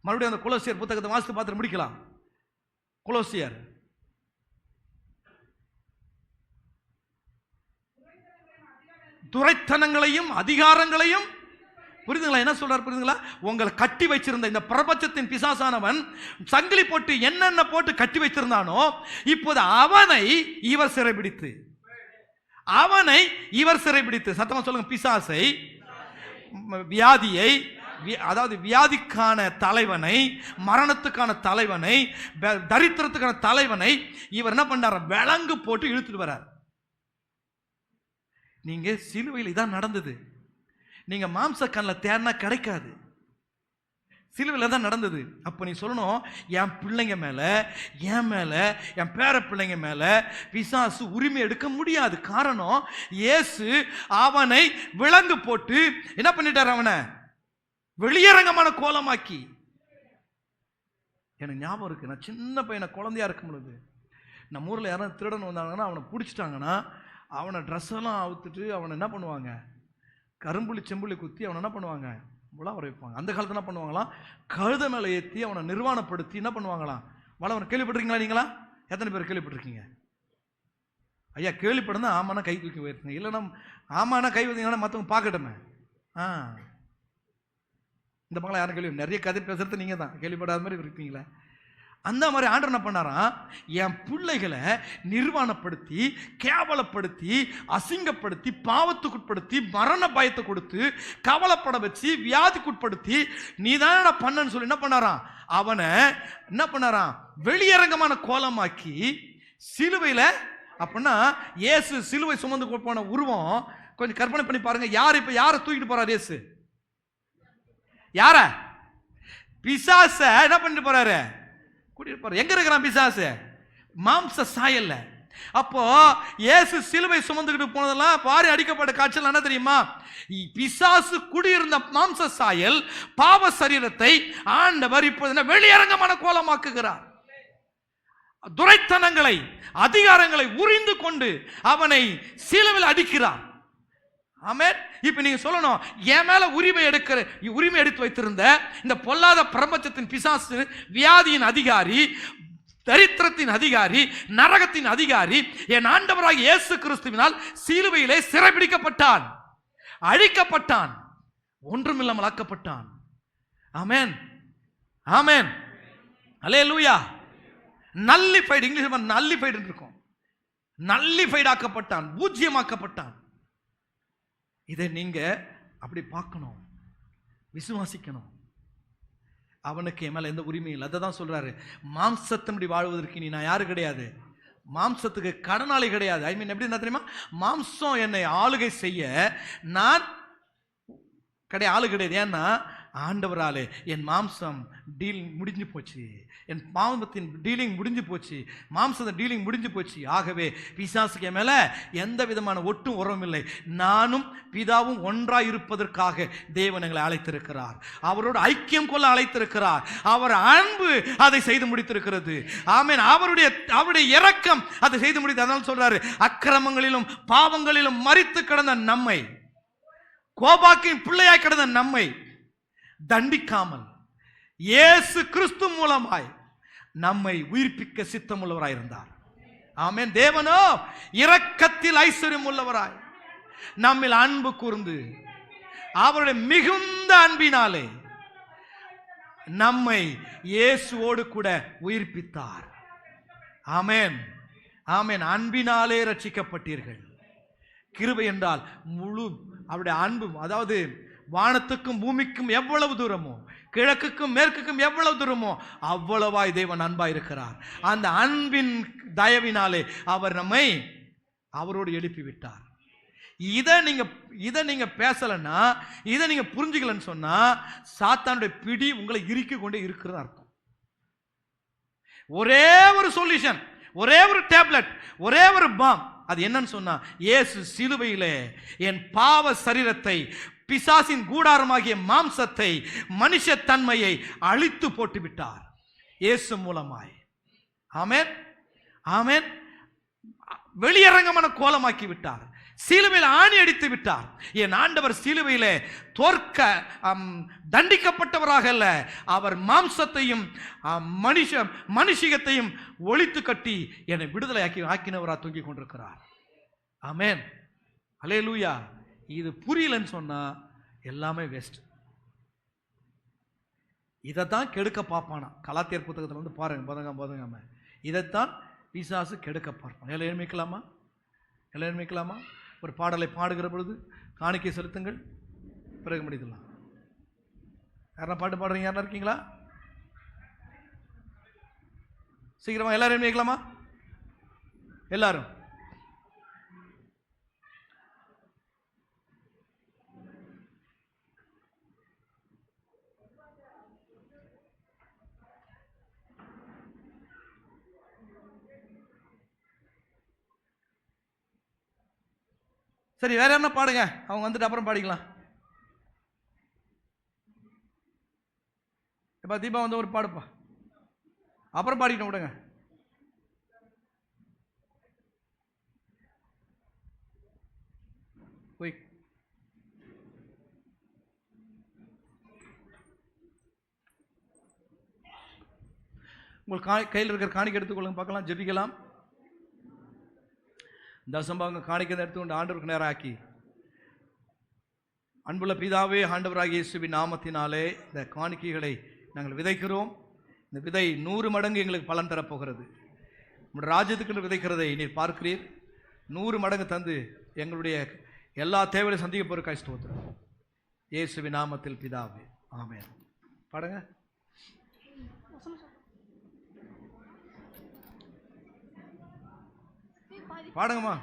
மறுபடியும் அந்த கொலோசியர் புத்தகத்தை வாசித்து பார்த்து முடிக்கலாம். கொலோசியர் துரைத்தனங்களையும் அதிகாரங்களையும், புரியுதுங்களா என்ன சொல்றாரு? புரியுதுங்களா? உங்களை கட்டி வச்சிருந்த இந்த பிரபஞ்சத்தின் பிசாசானவன் சங்கிலி போட்டு என்னென்ன போட்டு கட்டி வைத்திருந்தானோ இப்போது அவனை இவர் சிறைபிடித்து, அவனை இவர் சிறைபிடித்து, சத்தமா சொல்லுங்க, பிசாசை, வியாதியை, அதாவது வியாதிக்கான தலைவனை, மரணத்துக்கான தலைவனை, தரித்திரத்துக்கான தலைவனை இவர் என்ன பண்றாரு? விலங்கு போட்டு இழுத்துட்டு வர்றார். நீங்க சிலுவையில் இதான் நடந்தது. நீங்க மாம்ச கண்ணில் தேடினா கிடைக்காது, சிலுவையில் தான் நடந்தது. அப்போ நீ சொல்லணும், என் பிள்ளைங்க மேல, என் மேல, என் பேர பிள்ளைங்க மேல பிசாசு உரிமை எடுக்க முடியாது. காரணம், இயேசு அவனை விலங்கு போட்டு என்ன பண்ணிட்டார்? அவனை வெளியரங்கமான கோலமாக்கி. எனக்கு ஞாபகம் இருக்கு, நான் சின்ன பையனை குழந்தையா இருக்கும் பொழுது நம்ம ஊரில் யாரும் திருடன் வந்தாங்கன்னா அவனை பிடிச்சிட்டாங்கன்னா அவனை ட்ரெஸ் எல்லாம் அவுத்துட்டு அவனை என்ன பண்ணுவாங்க? கரும்புள்ளி செம்புள்ளி குத்தி அவனை என்ன பண்ணுவாங்க? உலா வர வைப்பாங்க. அந்த காலத்தில் என்ன பண்ணுவாங்களாம்? கழுதை மேலே ஏற்றி அவனை நிர்வாணப்படுத்தி என்ன பண்ணுவாங்களாம்? வளவன். கேள்விப்பட்டிருக்கீங்களா? நீங்களா எத்தனை பேர் கேள்விப்பட்டிருக்கீங்க? ஐயா கேள்விப்படும் ஆமாண்ணா கை தூக்கி உயர்த்துங்க, இல்லைன்னா ஆமாண்ணா கை வைத்தீங்கன்னா மற்றவங்க பார்க்கட்டுமே. இந்த பக்கம் யாரும் கேள்வி, நிறைய கதை பேசுறது நீங்கள் தான், கேள்விப்படாத மாதிரி இருப்பீங்களே. அந்த மாதிரி ஆண்டவர் என்ன பண்ணாராம், என் பிள்ளைகளை நிர்வாணப்படுத்தி, கேவலப்படுத்தி, அசிங்கப்படுத்தி, பாவத்துக்குட்படுத்தி, மரண பயத்தை கொடுத்து, கவலைப்பட வச்சு, வியாதிக்குட்படுத்தி, நீ தானே பண்ணன்னு சொல்லி என்ன பண்ணாராம், அவனை என்ன பண்ணாராம், வெளியரங்கமான கோலமாக்கி சிலுவையில். அப்படின்னா இயேசு சிலுவை சுமந்து போன உருவம் கொஞ்சம் கற்பனை பண்ணி பாருங்க. யார் இப்ப யாரை தூக்கிட்டு போறாரு இயேசு? யார? பிசாச என்ன பண்ணிட்டு போறாரு? கூட்டிட்டு போறாரு. எங்க இருக்கிறான் பிசாசு? மாம்ச சாயல்ல. அப்போ இயேசு சிலுவை சுமந்துக்கிட்டு போனதெல்லாம் பாரி அடிக்கப்பட்ட காட்சியில் என்ன தெரியுமா? பிசாசு குடியிருந்த மாம்ச சாயல் பாவ சரீரத்தை ஆண்டவர் இப்போது வெளியரங்கமான கோலமாக்குகிறார். துரைத்தனங்களை, அதிகாரங்களை உரிந்து கொண்டு அவனை சிலுவையில் அடிக்கிறார். ஆமென். இப்ப நீங்க சொல்லணும், என் மேல உரிமை எடுத்து வைத்திருந்த இந்த பொல்லாத பிரபஞ்சத்தின் பிசாசு, வியாதியின் அதிகாரி, தரித்திரத்தின் அதிகாரி, நரகத்தின் அதிகாரி என் ஆண்டவராகிய இயேசு கிறிஸ்துவினால் சிலுவையிலே சிறைபிடிக்கப்பட்டான், அழிக்கப்பட்டான், ஒன்றுமில்லாமல் ஆக்கப்பட்டான். ஆமென், ஆமென், அல்லேலூயா. நல்லிஃபைடு, இங்கிலீஷ் நல்லிஃபைடு இருக்கும், நல்லிஃபைடு ஆக்கப்பட்டான், பூஜ்யமாக்கப்பட்டான். இதை நீங்க அப்படி பார்க்கணும், விசுவாசிக்கணும். அவனுக்கு என் மேல எந்த உரிமையும் இல்லை. அதை தான் சொல்றாரு, மாம்சத்தின்படி வாழ்வதற்கு நீ நான் யாரு கிடையாது, மாம்சத்துக்கு கடனாளி கிடையாது. ஐ மீன் எப்படி தெரியுமா, மாம்சம் என்னை ஆளுகை செய்ய நான் ஆளு கிடையாது. ஏன்னா ஆண்டவராலே என் மாம்சம் டீலிங் முடிஞ்சு போச்சு, என் பாவத்தின் டீலிங் முடிஞ்சு போச்சு, மாம்சத்தின் டீலிங் முடிஞ்சு போச்சு. ஆகவே பிசாசுக்கு மேல எந்த விதமான ஒட்டும் உறவும் இல்லை. நானும் பிதாவும் ஒன்றாய் இருப்பதற்காக தேவன் எங்களை அழைத்திருக்கிறார், அவரோடு ஐக்கியம் கொள்ள அழைத்திருக்கிறார். அவர் அன்பு அதை செய்து முடித்திருக்கிறது. ஆமென். அவருடைய இரக்கம் அதை செய்து முடித்து. அதனால சொல்றாரு, அக்கிரமங்களிலும் பாவங்களிலும் மரித்து கிடந்த நம்மை, கோபாக்கின் பிள்ளையாய் கிடந்த நம்மை தண்டிக்காமல் இயேசு கிறிஸ்து மூலமாய் நம்மை உயிர்ப்பிக்க சித்தம் உள்ளவராய் இருந்தார். ஆமென். தேவனோ இரக்கத்தில் ஐஸ்வர்யம் உள்ளவராய் நம்மில் அன்பு கூர்ந்து அவருடைய மிகுந்த அன்பினாலே நம்மை இயேசுவோடு கூட உயிர்ப்பித்தார். ஆமென், ஆமென். அன்பினாலே ரட்சிக்கப்பட்டீர்கள். கிருபை என்றால் முழு அவருடைய அன்பு, அதாவது வானத்துக்கும் பூமிக்கும் எவ்வளவு தூரமோ, கிழக்குக்கும் மேற்குக்கும் எவ்வளவு தூரமோ அவ்வளவாய் தேவன் அன்பாய் இருக்கிறார். அந்த அன்பின் தயவினாலே அவர் நம்மை அவரோடு எழுப்பி விட்டார். இதை நீங்க பேசலன்னா, இதை நீங்க புரிஞ்சுக்கலன்னு சொன்னா, சாத்தானுடைய பிடி உங்களை இறுக்கி கொண்டே இருக்கிறது அர்த்தம். ஒரே ஒரு சொல்யூஷன், ஒரே ஒரு டேப்லெட், ஒரே ஒரு பாம். அது என்னன்னு சொன்னா, இயேசு சிலுவையிலே என் பாவ சரீரத்தை, பிசாசின் கூடாரமாகிய மாம்சத்தை, மனுஷத்தன்மையை அழித்து போட்டு விட்டார் இயேசு மூலமாய். ஆமென், ஆமென். வெளியரங்கமான கோலமாக்கி விட்டார், சிலுவையில் ஆணி அடித்து விட்டார். என் ஆண்டவர் சிலுவையிலே தண்டிக்கப்பட்டவராக அல்ல, அவர் மாம்சத்தையும் மனுஷிகத்தையும் ஒழித்து கட்டி என்னை விடுதலை ஆக்கினவராக தூங்கிக் கொண்டிருக்கிறார். ஆமென், அல்லேலூயா. இது புரியலன்னு சொன்னா எல்லாமே வேஸ்ட். இதைத்தான் கெடுக்க பார்ப்பானா. கலாத்தியர் புத்தகத்தில் வந்து பாருங்க, போதங்காம இதைத்தான் பிசாசு கெடுக்க பார்ப்பான். எல்லாம் எழுமிக்கலாமா? எல்லாம் எழுமிக்கலாமா? ஒரு பாடலை பாடுகிற பொழுது காணிக்கை செலுத்துங்கள், பிறகு முடிக்கலாம். யாரா பாட்டு பாடுறீங்க? யாரா இருக்கீங்களா? சீக்கிரமா எல்லாரும் எழுமிக்கலாமா? எல்லாரும் சரி, வேற என்ன பாடுங்க, அவங்க வந்துட்டு அப்புறம் பாடிக்கலாம். இப்ப தீபா வந்து ஒரு பாடுப்பா, அப்புறம் பாடிக்கணும் விடுங்க. உங்கள் கையில் இருக்கிற காணிக்கை எடுத்துக்கொள்ளுங்க, பார்க்கலாம், ஜெபிக்கலாம். தசம்பாங்க காணிக்கை எடுத்து கொண்டு ஆண்டவருக்கு நேராக்கி, அன்புள்ள பிதாவே, ஆண்டவராகிய இயேசுவின் நாமத்தினாலே இந்த காணிக்கைகளை நாங்கள் விதைக்கிறோம். இந்த விதை 100 மடங்கு எங்களுக்கு பலன் தரப்போகிறது. உங்களுடைய ராஜ்யத்துக்கு விதைக்கிறதை நீர் பார்க்கிறீர். 100 மடங்கு தந்து எங்களுடைய எல்லா தேவையை சந்திக்க போகிற கஷ்டம். இயேசுவின் நாமத்தில் பிதாவே, ஆமென். பாடுங்க. பாடுங்கம்மா.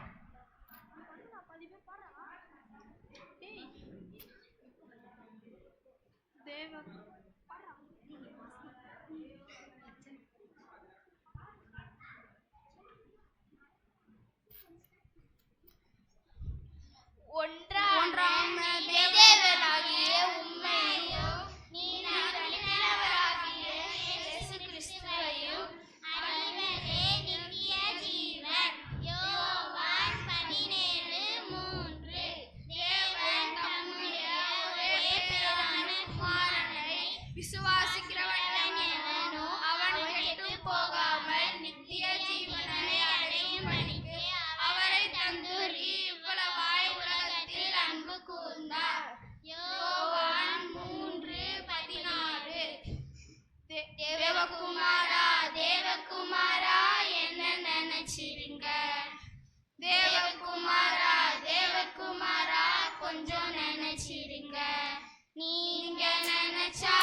ஒன்றாம் தேவனாகிய உம்மையும் நீர் அனுப்பினவராகிய இயேசு கிறிஸ்துவையும் அறிவதே நித்திய ஜீவன். யோவான் 17:3. தேவன் தம்முடைய ஒரே பேரான குமாரனை விசுவாசிக்கிறவன் எவனோ அவன் கெட்டுப் போகாமல் நித்திய ஜீவனை அடையும்படிக்கு அவரை தந்து இவ்வளவாய் உலகத்தில் அன்பு கூர்ந்தார். யோவான் 3:14. தேவகுமாரா, தேவகுமாரா என்ன நினைச்சிருங்க. தேவகுமாரா, தேவகுமாரா கொஞ்சம் நினைச்சிருங்க. நீங்க நினைச்சா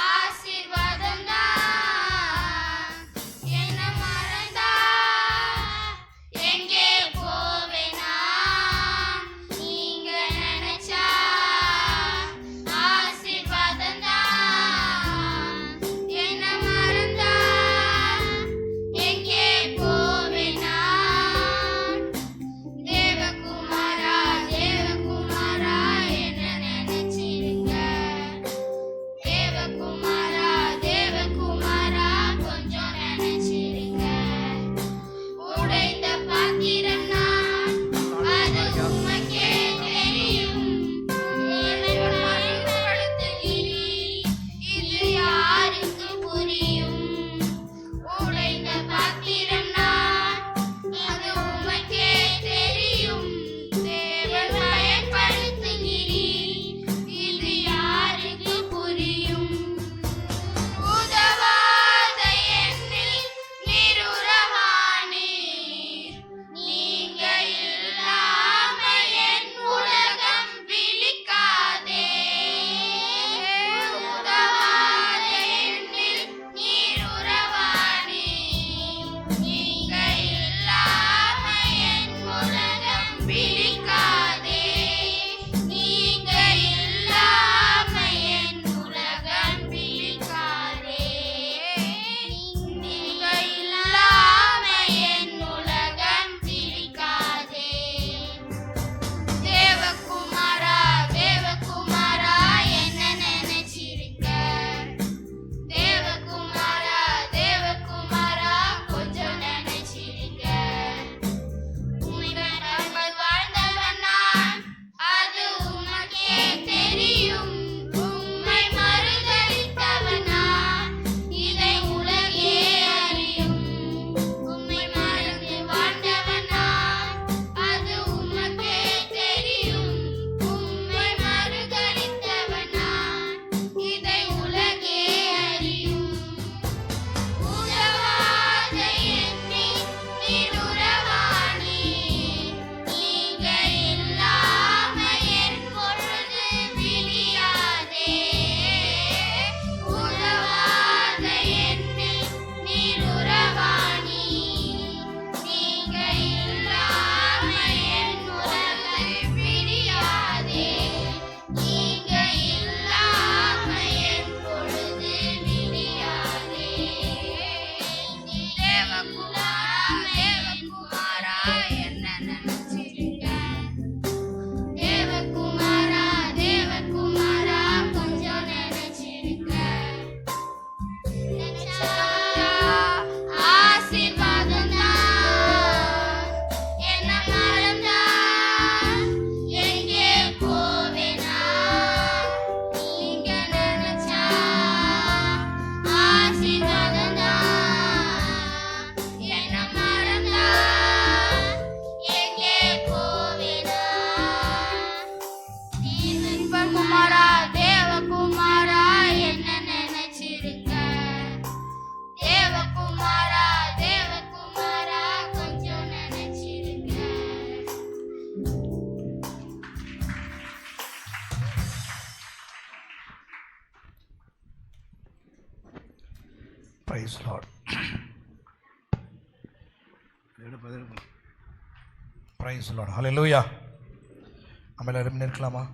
ஆசீர்வாதம் தான். என்ன மறந்தா எங்கே போவேனா. நீங்க நினைச்சா ஆசீர்வாதம் தான். என்ன மறந்தா எங்கே போவேனா. தேவகுமாரா, தேவகுமாரா என்ன நினைச்சிருங்க. தேவகுமாரா, தேவகுமாரா கொஞ்சம் நினைச்சிருங்க. உடைந்த பாத்திரம் நான், அது உமக்கே தெரியும். நீங்கள் மகிமைப்படுத்துகிறீர், இது யாருக்கு புரியும். உடைந்த பாத்திரம் நான், அது உமக்கே தெரியும். தேவன் பயன்படுத்துகிறீர், இது யாருக்கு புரியும். உதவாத என்னில் நீர் உறவானீர். நீங்க இல்லாம என் உலகம் விழிக்காதே. உதவாத என்னில் நீர் உறவானீர். நீங்க இல்லாம என் உலகம் விழிக்காதே. நீங்க இல்லாம என் உலகம் விழிக்காதே. நீங்க இல்லாம என் உலகம் விழிக்காதே. தேவகுமாரா, தேவகுமாரா என்ன நினைச்சிருக்க. தேவகுமாரா, தேவகுமாரா கொஞ்சம் நினைச்சிருக்க. உம்மிடம் வாழ்ந்தவன் நான், அது உமக்கே தெரியும். உம்மை மறுதலித்தவன் நான், இதை உலகே அறியும். உம்மை மறந்து வாழ்ந்தவன் நான், அது உமக்கே தெரியும். உம்மை மறுதலித்தவன் நான், இதை உலகே அறியும். உதவாத என்னில் நீர் உறவானீர். நீங்க இல்லாம என் பொழுது விழியாதே. உதவாத என்னில் நீர் உறவானீர். நீங்க இல்லாம என் உலகை விழியாதே. நீங்க இல்லாம என் பொழுது விழியாதே. தேவகுமாரா, தேவகுமாரா என்ன நினைச்சிருக்க. தேவகுமாரா, தேவகுமாரா கொஞ்சம் நினைச்சிருக்க. ஆசீர்வாதம் தான். என்ன மறந்தா எங்கே போவேனா. நீங்க நினைச்சா ஆசீர்வாதம் தான். என்ன மறந்தா praise Lord. Praise Lord. Hallelujah. நம்ம எல்லாரும் நிற்கலாமா?